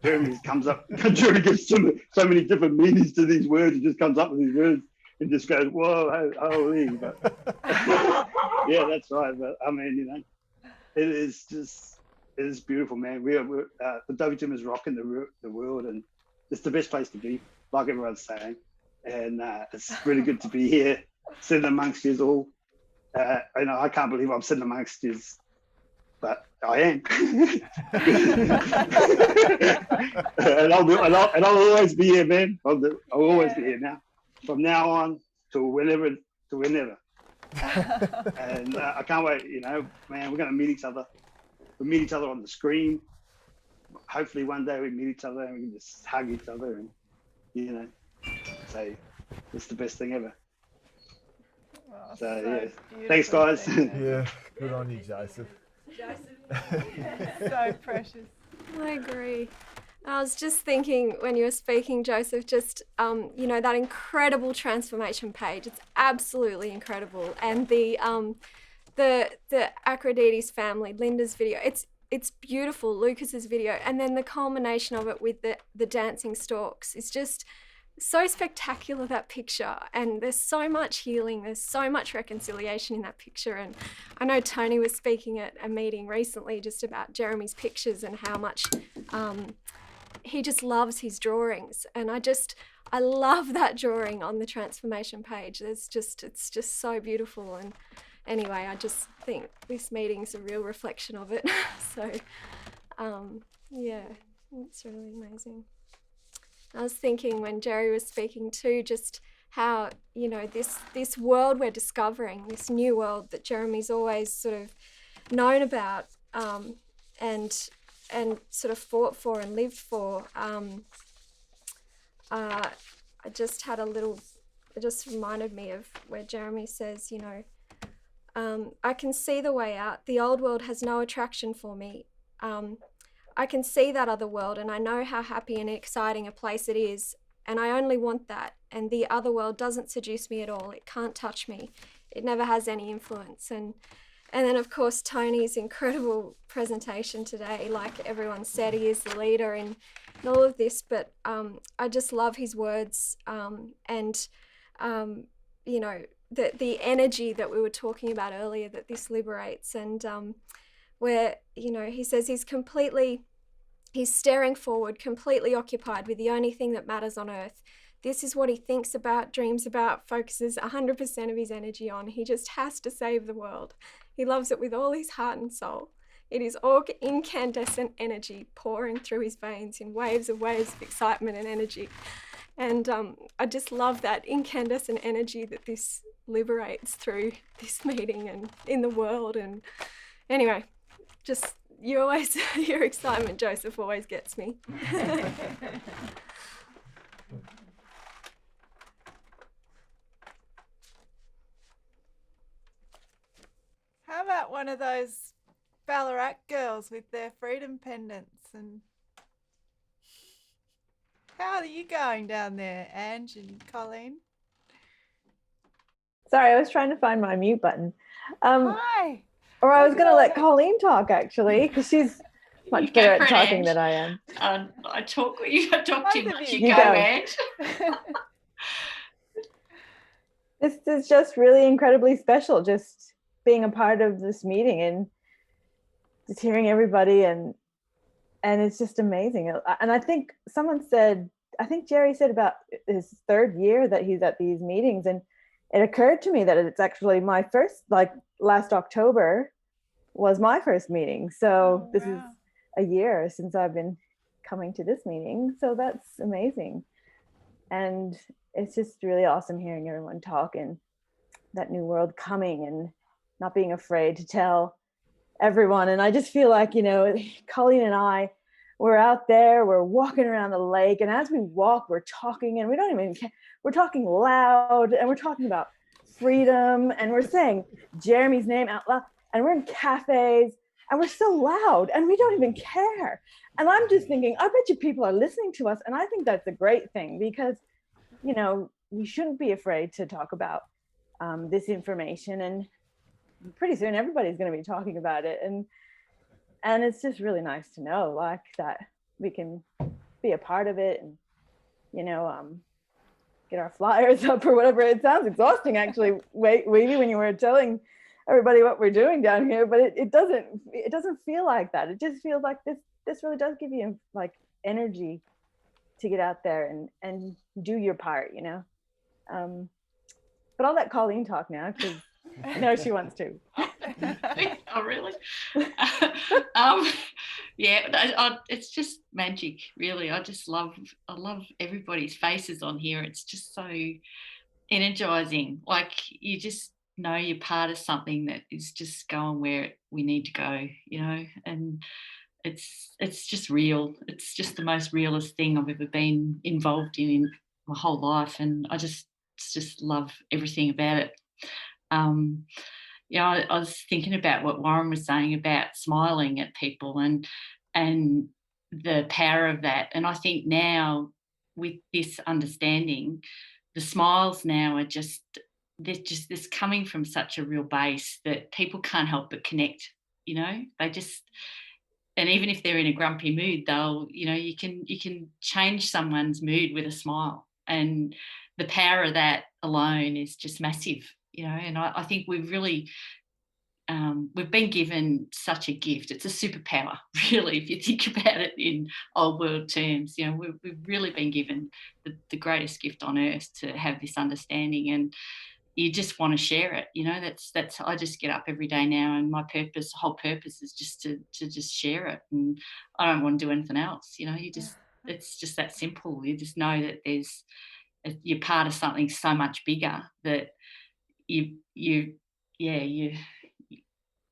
Jeremy comes up, Jeremy gives so many different meanings to these words. He just comes up with these words and just goes, whoa, holy. But yeah, that's right. But I mean, it is beautiful, man. We're the WTM is rocking the world, and it's the best place to be, like everyone's saying. And it's really good to be here, sitting amongst you all. I can't believe I'm sitting amongst you, but I am. and I'll always be here, man. I'll always be here now, from now on to whenever. And I can't wait. You know, man, we're going to meet each other. We meet each other on the screen. Hopefully, one day we meet each other and we can just hug each other and, you know, say it's the best thing ever. Oh, So yeah, beautiful, thanks, guys. Yeah, good on you, Joseph. So precious. I agree. I was just thinking when you were speaking, Joseph, just, you know, that incredible transformation page. It's absolutely incredible. And the Akradides family, Linda's video, it's beautiful, Lucas's video. And then the culmination of it with the dancing storks is just so spectacular, that picture. And there's so much healing, there's so much reconciliation in that picture. And I know Tony was speaking at a meeting recently just about Jeremy's pictures and how much he just loves his drawings. And I love that drawing on the transformation page. It's just so beautiful. And anyway, I just think this meeting's a real reflection of it. So yeah, it's really amazing. I was thinking when Jerry was speaking too, just how, you know, this world we're discovering, this new world that Jeremy's always sort of known about and sort of fought for and lived for. I just had it just reminded me of where Jeremy says, you know, I can see the way out. The old world has no attraction for me. I can see that other world and I know how happy and exciting a place it is, and I only want that. And the other world doesn't seduce me at all. It can't touch me. It never has any influence. And then of course Tony's incredible presentation today. Like everyone said, he is the leader in all of this, but I just love his words and you know, the energy that we were talking about earlier that this liberates, and where, you know, he says he's staring forward, completely occupied with the only thing that matters on earth. This is what he thinks about, dreams about, focuses 100% of his energy on. He just has to save the world. He loves it with all his heart and soul. It is all incandescent energy pouring through his veins in waves of excitement and energy. And I just love that incandescent energy that this liberates through this meeting and in the world. And anyway, just your excitement, Joseph, always gets me. How about one of those Ballarat girls with their freedom pendants? And how are you going down there, Ange and Colleen? Sorry, I was trying to find my mute button. Hi. Or I was going to let Colleen talk, actually, because she's much better at talking than I am. I talk too much. You You go, go. Ange. This is just really incredibly special, just being a part of this meeting and just hearing everybody, and it's just amazing. And I think someone said, I think Jerry said about his third year that he's at these meetings, and it occurred to me that it's actually my first, like last October was my first meeting. So this is a year since I've been coming to this meeting. So that's amazing. And it's just really awesome hearing everyone talk and that new world coming and not being afraid to tell everyone. And I just feel like, you know, Colleen and I, we're out there, we're walking around the lake, and as we walk, we're talking, and we don't even care. We're talking loud, and we're talking about freedom, and we're saying Jeremy's name out loud, and we're in cafes, and we're so loud, and we don't even care. And I'm just thinking, I bet you people are listening to us, and I think that's a great thing, because, you know, we shouldn't be afraid to talk about this information, and pretty soon everybody's going to be talking about it, and it's just really nice to know, like, that we can be a part of it, and, you know, get our flyers up or whatever. It sounds exhausting, actually, Wavy, when you were telling everybody what we're doing down here, but it doesn't feel like that. It just feels like this really does give you like energy to get out there and do your part, you know. But I'll let Colleen talk now, because I know she wants to. Oh, really? Yeah, it's just magic, really. I love everybody's faces on here. It's just so energizing. Like, you just know you're part of something that is just going where we need to go, you know, and it's just real. It's just the most realest thing I've ever been involved in my whole life, and I just love everything about it. You know, I was thinking about what Warren was saying about smiling at people and the power of that, and I think now with this understanding, the smiles now are just this coming from such a real base that people can't help but connect. You know, they just, and even if they're in a grumpy mood, they'll, you know, you can change someone's mood with a smile, and the power of that alone is just massive. You know, and I think we've really we've been given such a gift. It's a superpower, really, if you think about it in old world terms. You know, we've really been given the greatest gift on earth to have this understanding, and you just want to share it. You know, that's I just get up every day now, and my whole purpose is just to just share it, and I don't want to do anything else. You know, it's just that simple. You just know that you're part of something so much bigger that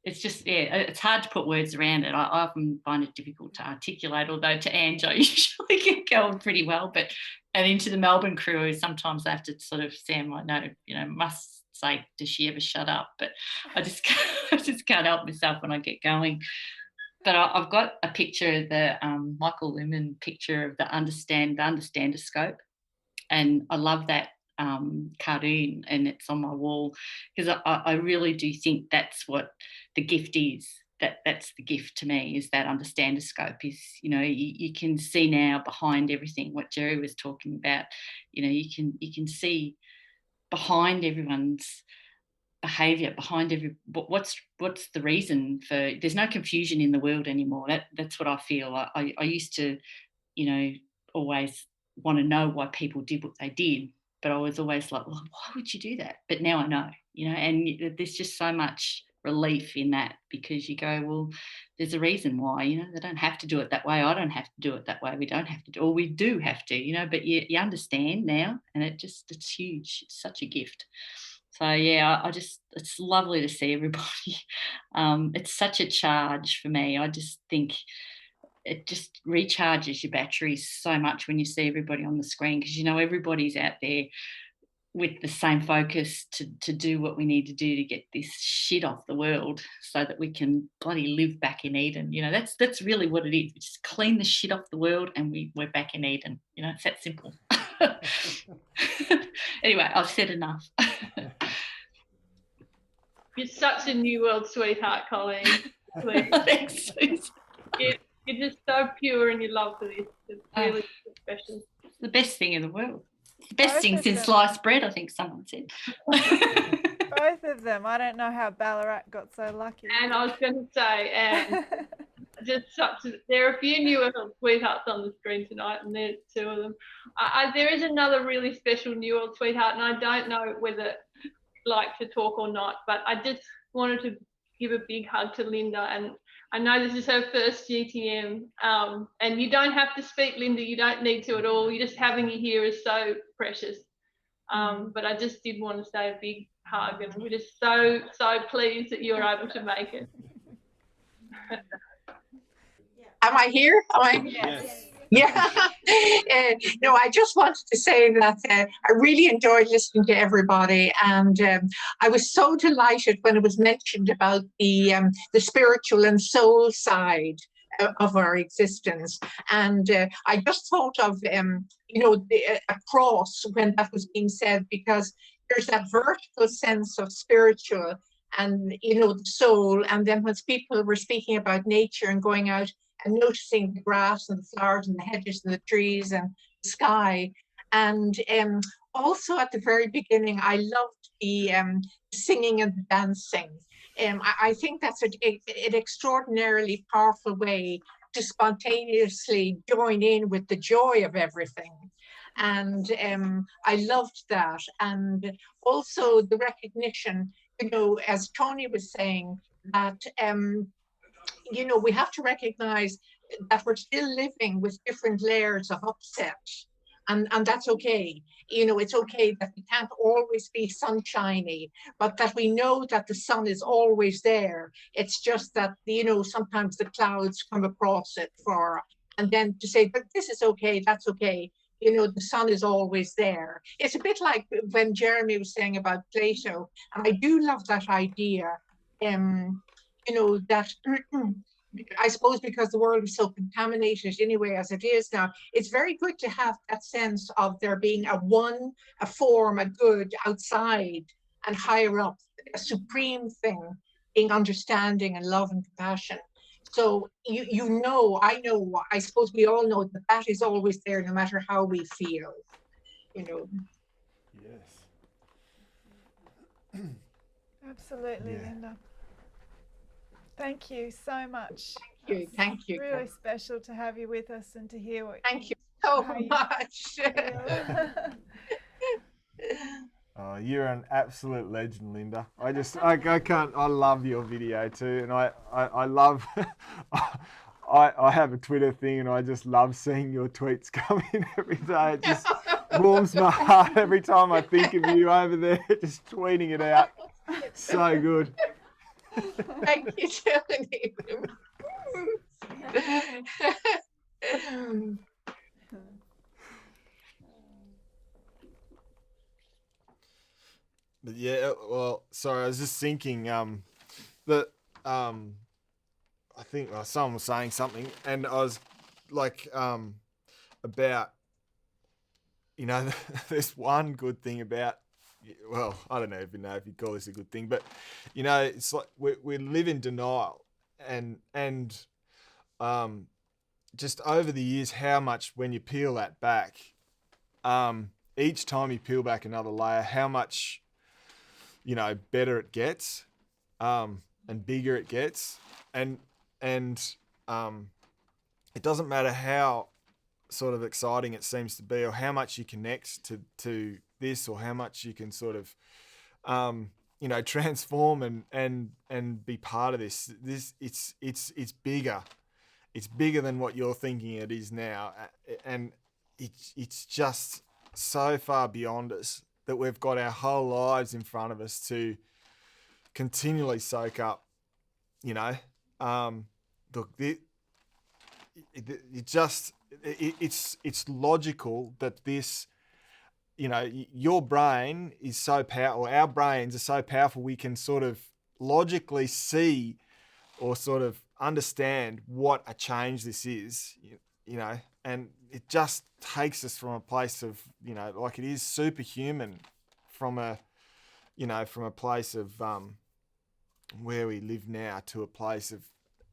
it's just, it's hard to put words around it. I often find it difficult to articulate, although to Ange I usually get going pretty well. And into the Melbourne crew, sometimes I have to sort of say, no, you know, must say, does she ever shut up? But I just can't help myself when I get going. But I've got a picture of the Michael Luhmann picture of the Understandoscope, and I love that cartoon, and it's on my wall because I really do think that's what the gift is. That's the gift to me, is that Understandoscope. Is, you know, you can see now behind everything what Jerry was talking about. You know, you can see behind everyone's behaviour, behind what's the reason for. There's no confusion in the world anymore. That's what I feel. I used to, you know, always want to know why people did what they did, but I was always like, well, why would you do that? But now I know, you know, and there's just so much relief in that, because you go, well, there's a reason why, you know, they don't have to do it that way. I don't have to do it that way. We don't have to do, or we do have to, you know, but you understand now, and it's huge. It's such a gift. So yeah, it's lovely to see everybody. It's such a charge for me. I just think it just recharges your batteries so much when you see everybody on the screen, because, you know, everybody's out there with the same focus to do what we need to do to get this shit off the world so that we can bloody live back in Eden. You know, that's really what it is. We just clean the shit off the world and we're back in Eden. You know, it's that simple. Anyway, I've said enough. You're such a New World sweetheart, Colleen. Thanks, Susan. You're just so pure in your love for this. It's really special. It's the best thing in the world. It's the best thing since sliced bread, I think someone said. Both of them. I don't know how Ballarat got so lucky. And I was going to say, and there are a few New World sweethearts on the screen tonight, and there's two of them. There is another really special New World sweetheart, and I don't know whether like to talk or not, but I just wanted to give a big hug to Linda, and I know this is her first GTM, and you don't have to speak, Linda. You don't need to at all. Just having you here is so precious. But I just did want to say a big hug, and we're just so pleased that you were able to make it. Am I here? Yes. Yeah. No, I just wanted to say that I really enjoyed listening to everybody, and I was so delighted when it was mentioned about the spiritual and soul side of our existence. And I just thought of, you know, a cross when that was being said, because there's that vertical sense of spiritual and, you know, the soul. And then when people were speaking about nature and going out and noticing the grass and the flowers and the hedges and the trees and the sky. And also at the very beginning, I loved the singing and the dancing. I think that's an extraordinarily powerful way to spontaneously join in with the joy of everything. And I loved that. And also the recognition, you know, as Tony was saying, that you know, we have to recognize that we're still living with different layers of upset. And that's okay. You know, it's okay that we can't always be sunshiny, but that we know that the sun is always there. It's just that, you know, sometimes the clouds come across it and then to say, but this is okay, that's okay. You know, the sun is always there. It's a bit like when Jeremy was saying about Plato, and I do love that idea, you know, that I suppose because the world is so contaminated anyway as it is now, it's very good to have that sense of there being a form, a good outside and higher up, a supreme thing, being understanding and love and compassion. So I suppose we all know that that is always there no matter how we feel, you know. Yes. Absolutely, Yeah. Linda. Thank you so much. Thank you. Really special to have you with us and to hear what. Thank you so much. Oh, you're an absolute legend, Linda. I can't. I love your video too, and I love. I have a Twitter thing, and I just love seeing your tweets come in every day. It just warms my heart every time I think of you over there, just tweeting it out. So good. Thank you, Tony. But yeah, well, sorry, I was just thinking that I think someone was saying something, and I was like about, you know, there's one good thing about, well, I don't even know if you call this a good thing, but you know, it's like we live in denial, and just over the years, how much when you peel that back, each time you peel back another layer, how much, you know, better it gets, and bigger it gets, and it doesn't matter how sort of exciting it seems to be, or how much you connect to this, or how much you can sort of, you know, transform and be part of this. It's bigger. It's bigger than what you're thinking it is now, and it's just so far beyond us that we've got our whole lives in front of us to continually soak up, you know. Look, it's logical that this, you know, your brain is so powerful, our brains are so powerful, we can sort of logically see or sort of understand what a change this is, you know, and it just takes us from a place of, you know, like it is superhuman from a, you know, from a place of where we live now to a place of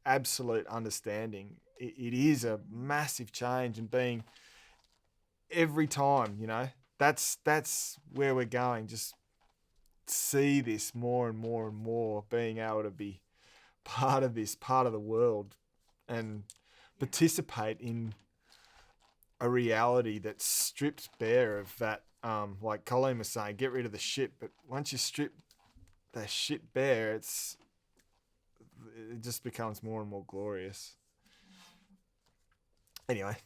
absolute understanding. It is a massive change, and being every time, you know, that's where we're going. Just see this more and more and more, being able to be part of this, part of the world, and participate in a reality that's stripped bare of that. Like Colleen was saying, get rid of the shit, but once you strip the shit bare, it just becomes more and more glorious. Anyway,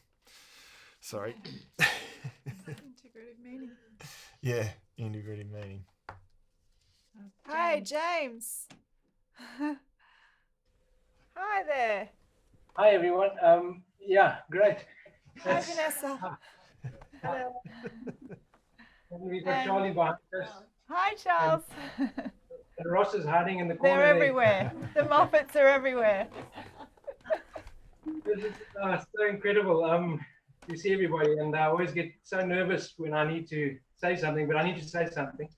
sorry. Integrative meaning. Yeah, integrative meaning. Hi, James. Hi there. Hi everyone. Yeah, great. Hi, Vanessa. Hello. And we've got Charlie behind us. Hi, Charles. And Ross is hiding in the corner. They're everywhere. The Moffats are everywhere. This is so incredible. You see everybody, and I always get so nervous when I need to say something, but I need to say something.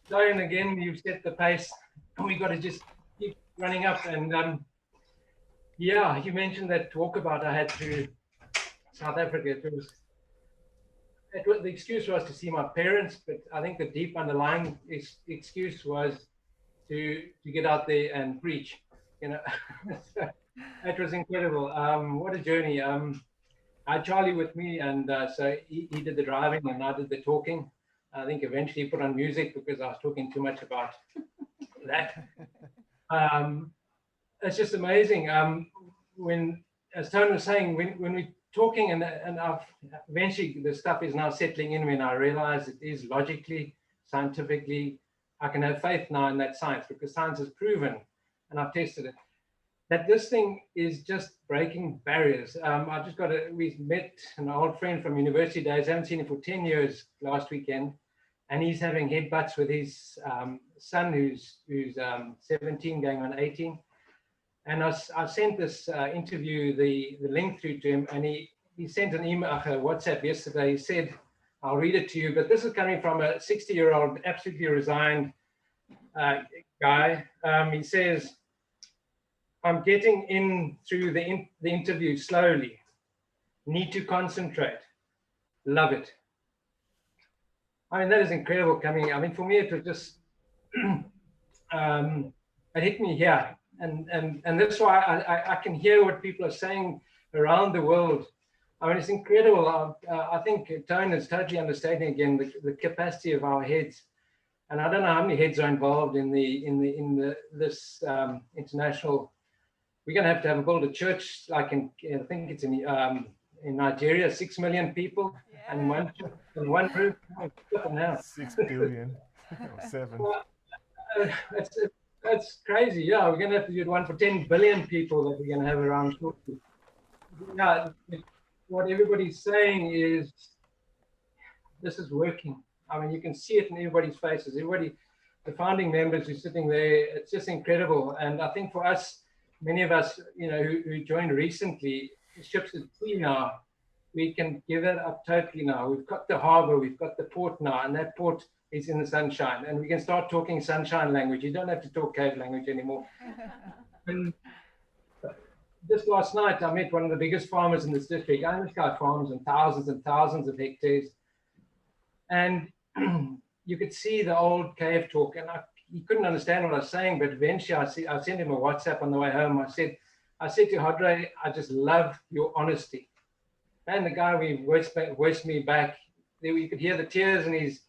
Dorian, again, you've set the pace, and we got to just keep running up. And yeah, you mentioned that walkabout I had to South Africa. The excuse was to see my parents, but I think the deep underlying excuse was to get out there and preach. You know, so that was incredible. What a journey. I had Charlie with me, and so he did the driving and I did the talking. I think eventually he put on music because I was talking too much about that. It's just amazing. When, as Tony was saying, when we talking, and I've, eventually the stuff is now settling in me, and I realize it is logically, scientifically, I can have faith now in that science, because science has proven, and I've tested it, that this thing is just breaking barriers. We met an old friend from university days, haven't seen him for 10 years last weekend, and he's having headbutts with his son, who's 17 going on 18. And I sent this interview, the link through to him, and he sent an email, a WhatsApp yesterday. He said, I'll read it to you, but this is coming from a 60-year-old, absolutely resigned guy. He says, I'm getting in through the interview slowly. Need to concentrate. Love it. I mean, that is incredible coming. I mean, for me, it was just, it hit me here. And that's why I can hear what people are saying around the world. I mean, it's incredible. I think Tone is totally understanding again the capacity of our heads. And I don't know how many heads are involved in this international. We're going to have build a church like I think it's in Nigeria, 6 million people, and one roof. Now 6 billion or 7. That's crazy. Yeah, we're going to have to do one for 10 billion people that we're going to have around shortly. Yeah, what everybody's saying is this is working. I mean, you can see it in everybody's faces. Everybody, the founding members who's sitting there, it's just incredible. And I think for us, many of us, who joined recently, the ship's at sea now. We can give it up totally now. We've got the harbor, we've got the port now, and that port is in the sunshine. And we can start talking sunshine language. You don't have to talk cave language anymore. And just last night, I met one of the biggest farmers in this district. Amish farms and thousands of hectares. And you could see the old cave talk, and he couldn't understand what I was saying, but eventually I sent him a WhatsApp on the way home. I said to Hadre, I just love your honesty. And the guy voiced me back. You could hear the tears and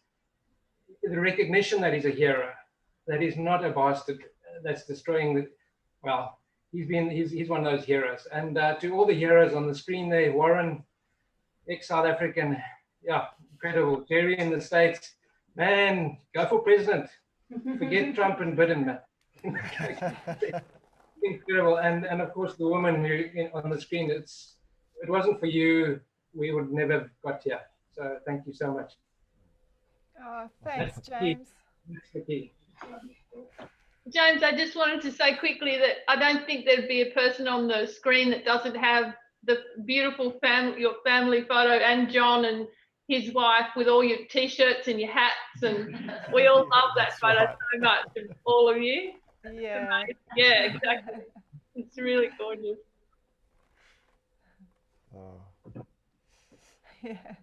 the recognition that he's a hero, that he's not a bastard that's destroying he's one of those heroes. And to all the heroes on the screen there, Warren, ex-South African, yeah, incredible. Jerry in the States, man, go for president. Forget Trump and Biden, man. Incredible. And of course the woman who on the screen, it wasn't for you, we would never have got here. So thank you so much. Oh, thanks, James. That's the key. James, I just wanted to say quickly that I don't think there'd be a person on the screen that doesn't have the beautiful your family photo, and John and his wife with all your t-shirts and your hats, and we all love that photo so much of all of you. Yeah. Yeah, exactly. It's really gorgeous. Oh. Yeah.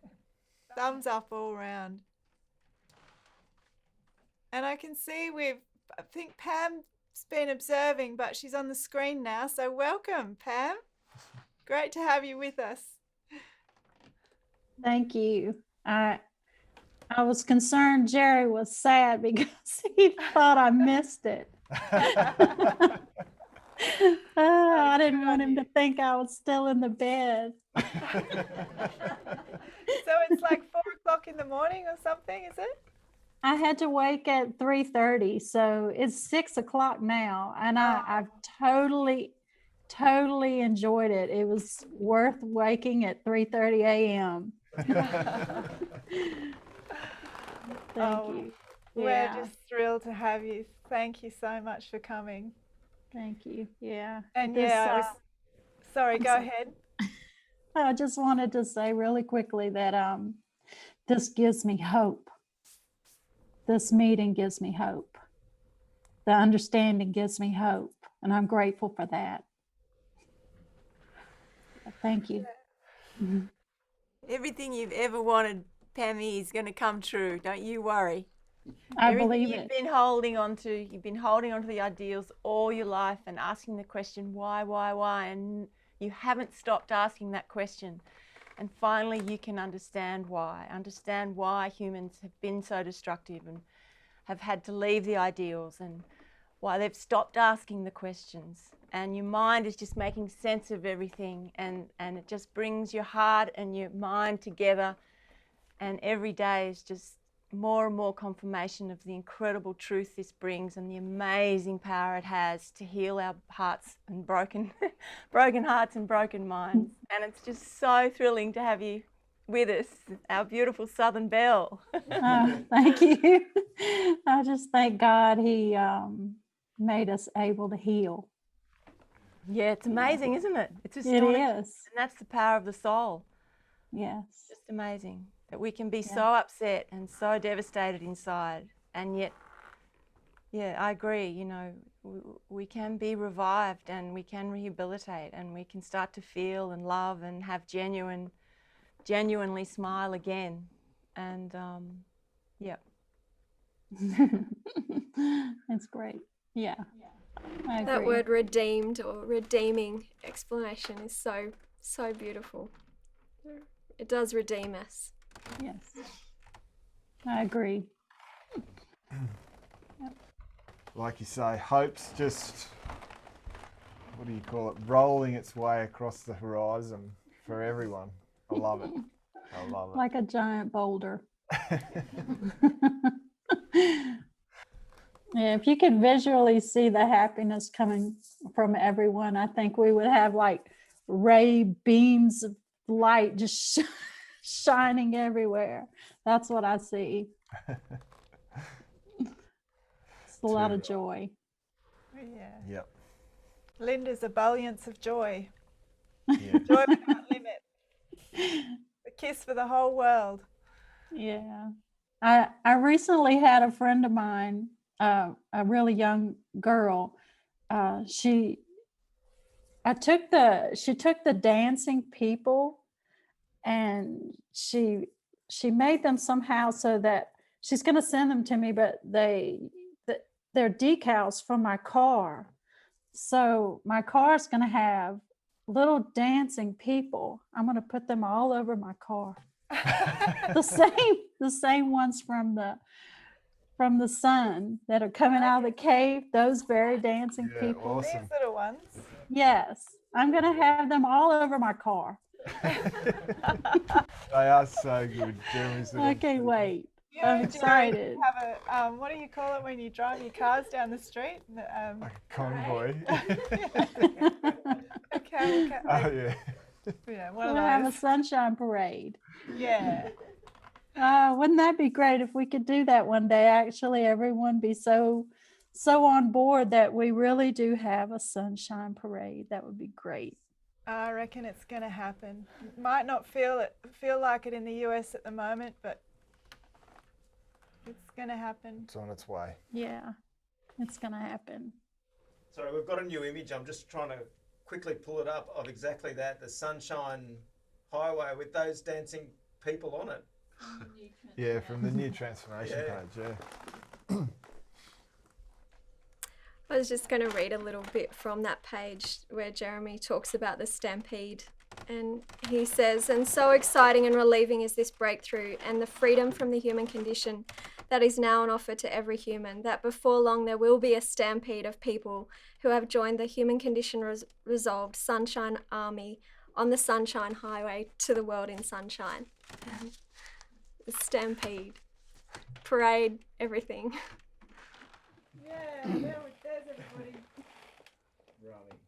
Thumbs up all round. And I can see I think Pam's been observing, but she's on the screen now. So welcome, Pam. Great to have you with us. Thank you. I was concerned Jerry was sad because he thought I missed it. I didn't want him to think I was still in the bed. So it's like 4 o'clock in the morning or something, is it? I had to wake at 3:30, so it's 6 o'clock now, and I've totally enjoyed it. It was worth waking at 3:30 a.m. Thank you. We're just thrilled to have you. Thank you so much for coming. Thank you. Yeah. And This, sorry, go sorry. ahead. I just wanted to say really quickly that this gives me hope. This meeting gives me hope. The understanding gives me hope, and I'm grateful for that. Thank you. Everything you've ever wanted, Pammy, is going to come true. Don't you worry. I Everything believe you've it. been holding on to, you've been holding on to the ideals all your life and asking the question, why? And you haven't stopped asking that question. And finally, you can understand why humans have been so destructive and have had to leave the ideals, and why they've stopped asking the questions. and your mind is just making sense of everything, and it just brings your heart and your mind together, and every day is just more and more confirmation of the incredible truth this brings and the amazing power it has to heal our hearts and broken hearts and broken minds. And it's just so thrilling to have you with us, our beautiful Southern Belle. Thank you. I just thank God he made us able to heal. Yeah, it's amazing, isn't it? It's It astonishing. is. And that's the power of the soul. Yes. It's just amazing that we can be so upset and so devastated inside, and yet, yeah, I agree, you know, we can be revived and we can rehabilitate and we can start to feel and love and have genuinely smile again. And yeah. It's great. Yeah. I agree. That word redeemed or redeeming explanation is so beautiful. It does redeem us. Yes. I agree. Like you say, hope's just, what do you call it, rolling its way across the horizon for everyone. I love it. I love it. Like a giant boulder. Yeah, if you could visually see the happiness coming from everyone, I think we would have like ray beams of light just shining everywhere. That's what I see. It's a lot of joy. Yeah. Yep. Linda's ebullience of joy. Yeah. Joy without limit. A kiss for the whole world. Yeah. I recently had a friend of mine, a really young girl. She took the dancing people and she made them somehow so that she's going to send them to me, but they're decals from my car. So my car is going to have little dancing people. I'm going to put them all over my car. the same ones from the sun that are coming out of the cave, those very dancing people. Awesome. These little ones. Yes, I'm going to have them all over my car. They are so good. Jeremy's I can't wait. You I'm know, excited. Jeremy, have a what do you call it when you drive your cars down the street? like a convoy. Okay. Oh yeah. Yeah, one We'll of have a those. sunshine parade. Yeah. Wouldn't that be great if we could do that one day? Actually, everyone be so on board that we really do have a sunshine parade. That would be great. I reckon it's going to happen. Might not feel like it in the US at the moment, but it's going to happen. It's on its way. Yeah, it's going to happen. Sorry, we've got a new image. I'm just trying to quickly pull it up of exactly that, the Sunshine Highway with those dancing people on it. Yeah, from the new transformation page, yeah. I was just going to read a little bit from that page where Jeremy talks about the stampede. And he says, and so exciting and relieving is this breakthrough and the freedom from the human condition that is now on offer to every human, that before long there will be a stampede of people who have joined the human condition resolved Sunshine Army on the Sunshine Highway to the world in sunshine. The stampede, parade, everything. Yeah, there's everybody. Running.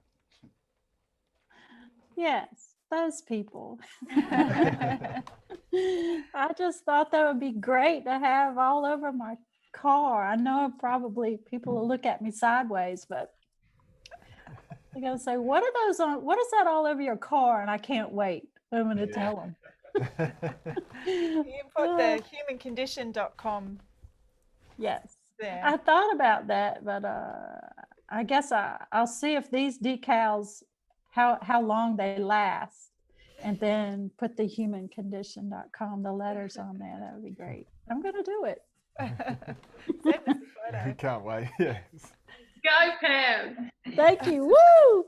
Yes, those people. I just thought that would be great to have all over my car. I know probably people will look at me sideways, but they're going to say, what are those on? What is that all over your car? And I can't wait. I'm going to tell them. You can put the humancondition.com. Yes. There. I thought about that, but I guess I'll see if these decals, how long they last, and then put the humancondition.com, the letters on there. That would be great. I'm going to do it. I can't wait. Yes. Go, Pam. Thank you. Woo!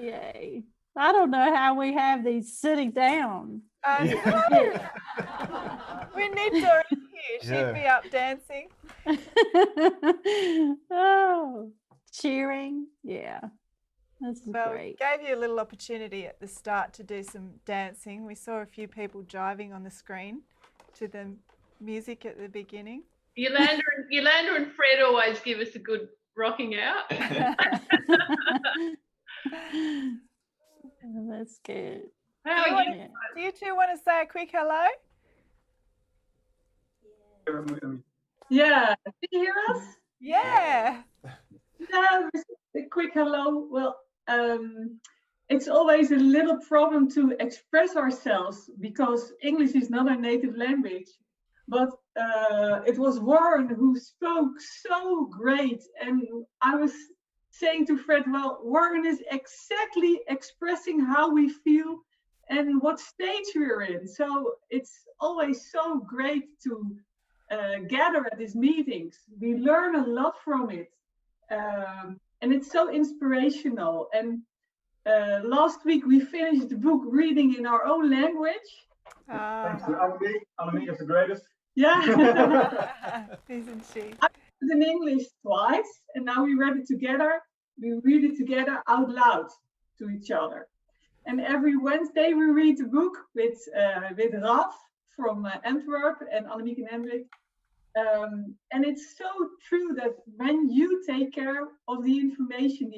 Yay. I don't know how we have these sitting down. We need Doreen here. She'd be up dancing. Oh, cheering. Yeah, this is Well, great. we gave you a little opportunity at the start to do some dancing. We saw a few people jiving on the screen to the music at the beginning. Yolanda and Fred always give us a good rocking out. That's good. How are you? Do you two want to say a quick hello? Yeah, can you hear us? Yeah. Yeah, a quick hello. Well, it's always a little problem to express ourselves because English is not our native language. But it was Warren who spoke so great. And I was saying to Fred, well, Warren is exactly expressing how we feel and what stage we're in. So it's always so great to gather at these meetings. We learn a lot from it. And it's so inspirational. And last week we finished the book reading in our own language. Thanks to Annemiek is the greatest. Yeah. Isn't she? I read it in English twice, and now we read it together. We read it together out loud to each other. And every Wednesday we read the book with Raf from Antwerp and Annemiek and Hendrik. And it's so true that when you take care of the information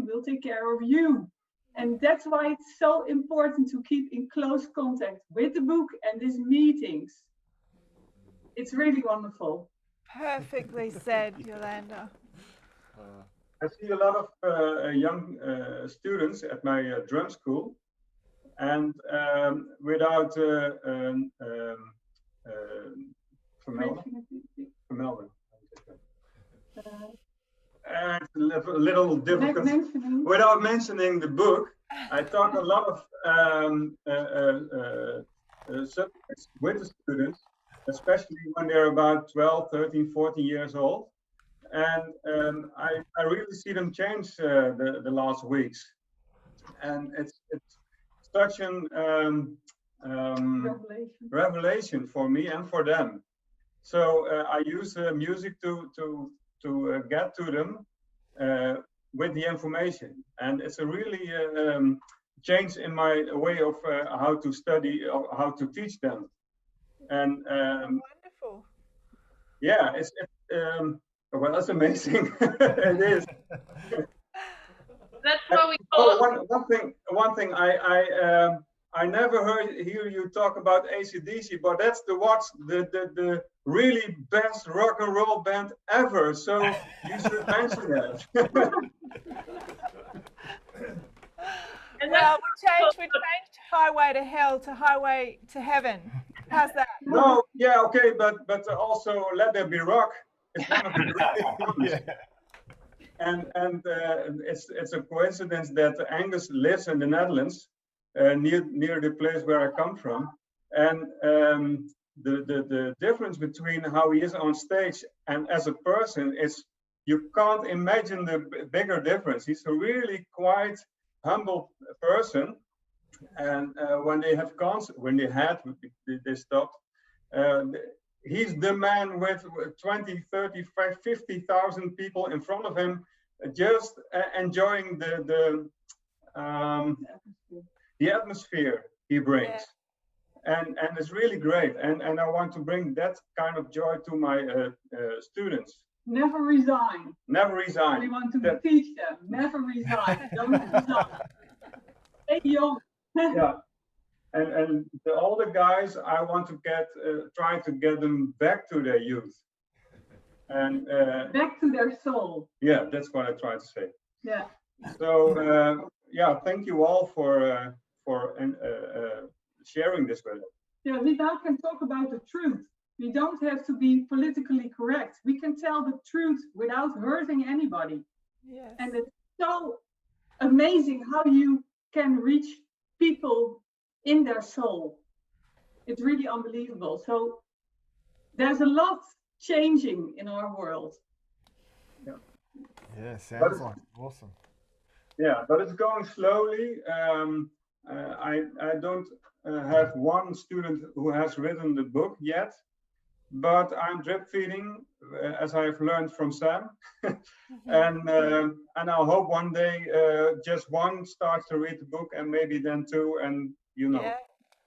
will take care of you. And that's why it's so important to keep in close contact with the book and these meetings. It's really wonderful. Perfectly said, Yolanda. I see a lot of young students at my drum school, and without vermelden. It's a little difficult. Without mentioning the book, I talk a lot of subjects with the students, especially when they're about 12, 13, 14 years old. And I really see them change the last weeks. And it's such an revelation for me and for them. So I use music to get to them with the information. And it's a really change in my way of how to study, or how to teach them. And wonderful. Yeah, well, that's amazing. It is. That's why we call one thing I never hear you talk about AC/DC, but that's the really best rock and roll band ever. So you should mention that. And well, we changed Highway to Hell to Highway to Heaven. How's that? No, yeah, okay, but also Let There Be Rock is one of the great songs. And it's a coincidence that Angus lives in the Netherlands, near the place where I come from, and the difference between how he is on stage and as a person is you can't imagine the bigger difference. He's a really quite humble person, and when they stopped, he's the man with 20, 30, 50,000 people in front of him, just enjoying the atmosphere he brings. Yeah. And it's really great. And I want to bring that kind of joy to my students. Never resign. Never resign. We want to teach them. Never resign. Don't resign. Stay young. Yeah. And the older guys, I want to try to get them back to their youth. And back to their soul. Yeah, that's what I try to say. Yeah. So yeah, thank you all for sharing this with us. Yeah, we now can talk about the truth. We don't have to be politically correct. We can tell the truth without hurting anybody. Yes. And it's so amazing how you can reach people in their soul. It's really unbelievable. So there's a lot changing in our world. Yeah, sounds like awesome. Yeah, but it's going slowly. I don't have one student who has written the book yet, but I'm drip feeding, as I've learned from Sam. And I hope one day just one starts to read the book, and maybe then two, and you know. Yeah.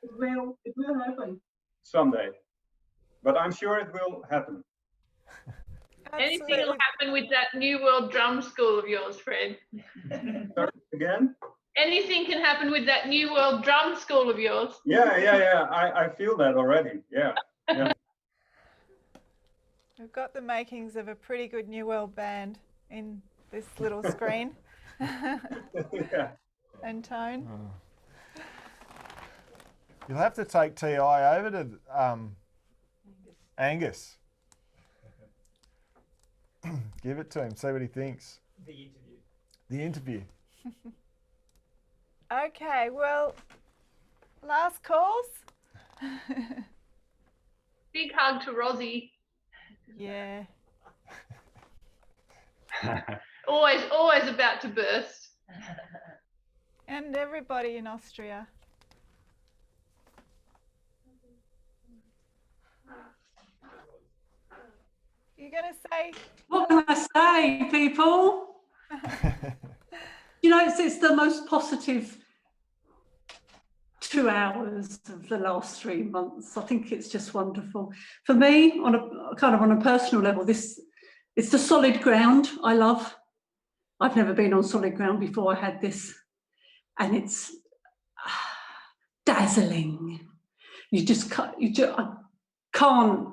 It will happen. Someday. But I'm sure it will happen. Anything will happen with that New World Drum School of yours, Fred. Sorry, again? Anything can happen with that New World Drum School of yours. Yeah. I feel that already. Yeah. We've got the makings of a pretty good New World band in this little screen. And Tone. You'll have to take TI over to Angus. Give it to him, see what he thinks. The interview. Okay, well, last calls. Big hug to Rosie. Yeah. always about to burst. And everybody in Austria. You're going to say? What can I say, people? You know, it's the most positive 2 hours of the last 3 months. I think it's just wonderful. For me, on a personal level, it's the solid ground I love. I've never been on solid ground before I had this, and it's dazzling. I can't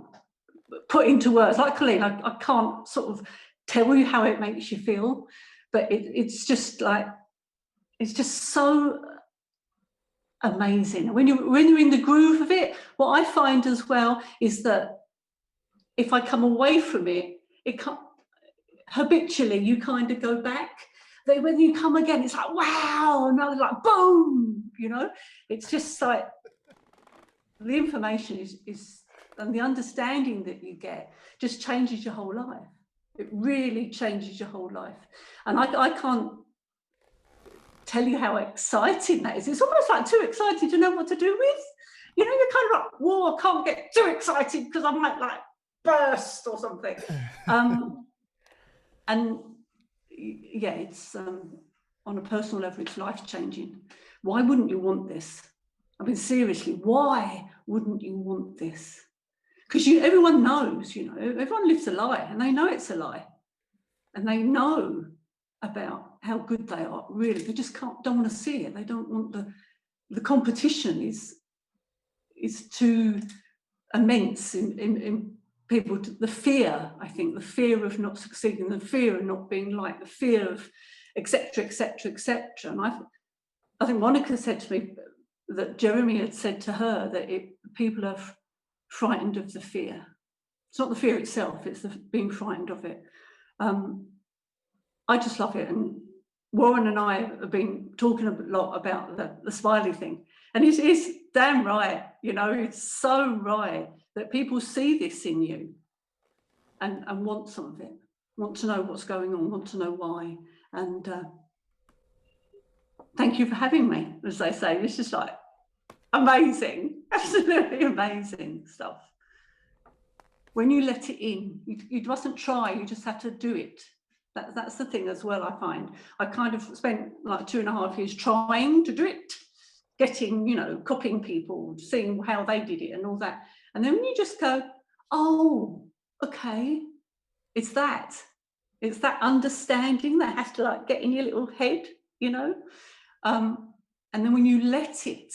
put into words, like Colleen, I can't sort of tell you how it makes you feel, but it's just so amazing. When you're in the groove of it, what I find as well is that if I come away from it, habitually you kind of go back. That when you come again, it's like, wow, another like boom, you know. It's just like the information is and the understanding that you get just changes your whole life. It really changes your whole life. And I can't tell you how exciting that is. It's almost like too excited to know what to do with. You know, you're kind of like, whoa, I can't get too excited because I might like burst or something. And yeah, it's on a personal level, it's life-changing. Why wouldn't you want this? I mean, seriously, why wouldn't you want this? Because everyone knows, you know, everyone lives a lie, and they know it's a lie, and they know about how good they are. Really, they just don't want to see it. They don't want the competition is too immense in people. The fear, I think, the fear of not succeeding, the fear of not being liked, the fear of etc. And I think Monica said to me that Jeremy had said to her that people are frightened of the fear. It's not the fear itself, it's the being frightened of it. I just love it. And Warren and I have been talking a lot about the smiley thing. And it's damn right, you know, it's so right that people see this in you and want some of it, want to know what's going on, want to know why. And thank you for having me, as they say. It's just like amazing, absolutely amazing stuff. When you let it in, you mustn't try, you just have to do it. That's the thing as well, I find. I kind of spent like 2.5 years trying to do it, getting, you know, copying people, seeing how they did it and all that. And then when you just go, oh, okay, it's that understanding that has to like get in your little head, you know? And then when you let it,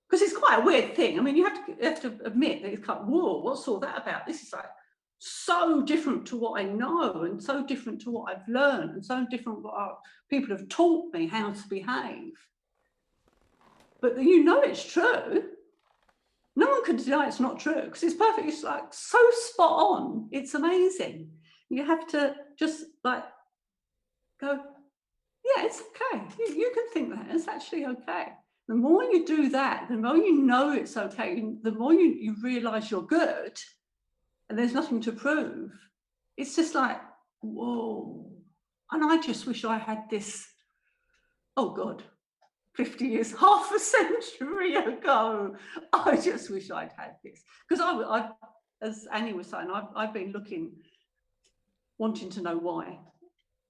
because it's quite a weird thing. I mean, you have to admit that it's kind of, whoa, what's all that about? This is like so different to what I know and so different to what I've learned and so different what people have taught me how to behave. But you know it's true. No one can deny it's not true because it's perfect. It's like so spot on. It's amazing. You have to just like go, yeah, it's okay. You can think that it's actually okay. The more you do that, the more you know it's okay, the more you realise you're good and there's nothing to prove. It's just like, whoa. And I just wish I had this, oh God, 50 years, half a century ago. I just wish I'd had this. Because as Annie was saying, I've been looking, wanting to know why.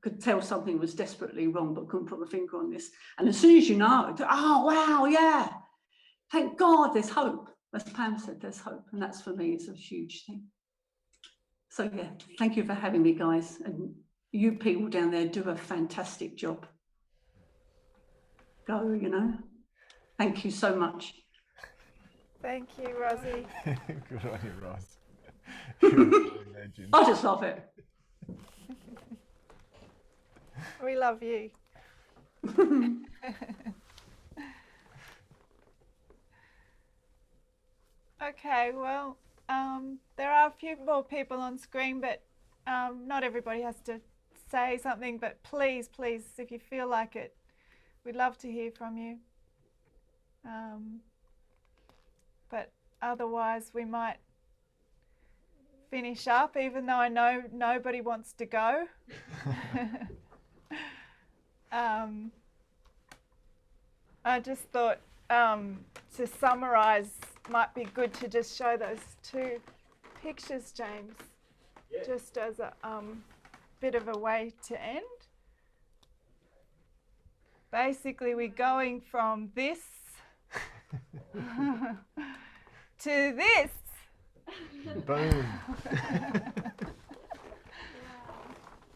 Could tell something was desperately wrong, but couldn't put my finger on this. And as soon as you know, oh, wow, yeah, thank God there's hope. As Pam said, there's hope. And that's, for me, is a huge thing. So, yeah, thank you for having me, guys. And you people down there do a fantastic job. Go, you know. Thank you so much. Thank you, Rosie. Good on you, Roz. I just love it. We love you. Okay, well, there are a few more people on screen, but not everybody has to say something, but please, please, if you feel like it, we'd love to hear from you. But otherwise, we might finish up, even though I know nobody wants to go. I just thought to summarise, might be good to just show those two pictures, James, just as a bit of a way to end. Basically, we're going from this to this. Boom.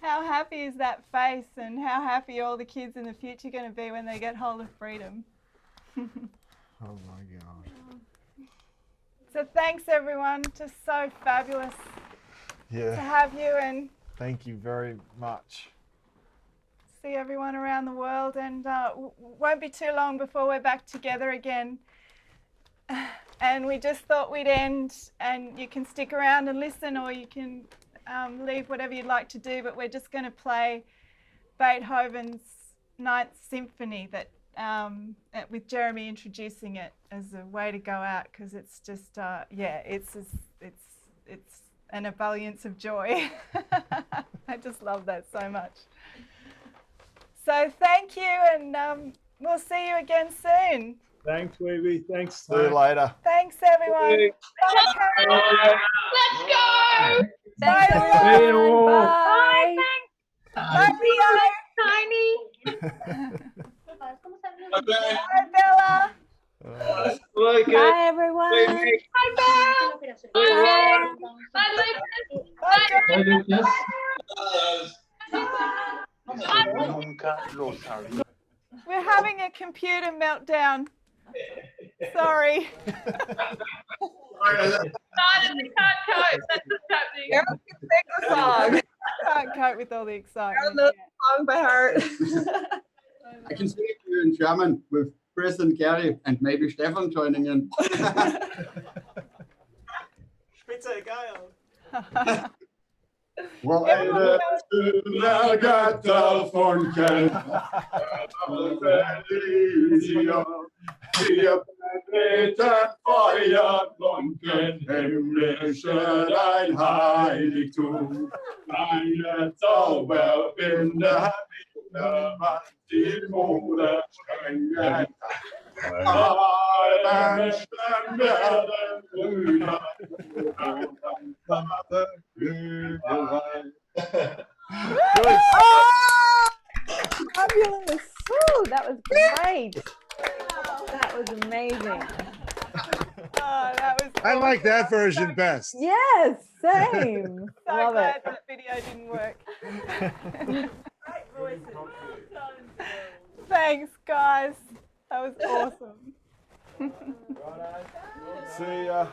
How happy is that face, and how happy are all the kids in the future going to be when they get hold of freedom? Oh my God. So thanks everyone, just so fabulous to have you, and thank you very much. See everyone around the world, and won't be too long before we're back together again. And we just thought we'd end, and you can stick around and listen, or you can leave, whatever you'd like to do, but we're just going to play Beethoven's Ninth Symphony that with Jeremy introducing it as a way to go out, because it's just yeah, it's an ebullience of joy. I just love that so much. So thank you, and we'll see you again soon. Thanks, Wavy. Thanks. See you later. Thanks, everyone. Let's go. Bye, everyone. Bye. Bye, Leo. Tiny. Bye, Bella. Bye, everyone. Bye, Belle. Bye, Lucas. Bye, Lucas. We're having a computer meltdown. Sorry. We can't cope. That's what's happening. Everyone can sing the song. Can't cope with all the excitement. I know the song by heart. I can sing it to you in German with Chris and Gary and maybe Stefan joining in. Spitze geil. Weil der Götter funken wir beten feiert Lunken, himmlische dein Heiligtum. Deine Zauberbinde, was die Mode strenge. Alle Menschen werden Brüder, Fabulous. Woo, that was great. That was amazing. Oh, that was I like that version best. Yes, same. So Love glad it. that video didn't work. Great voices. Thanks, guys. That was awesome. See ya.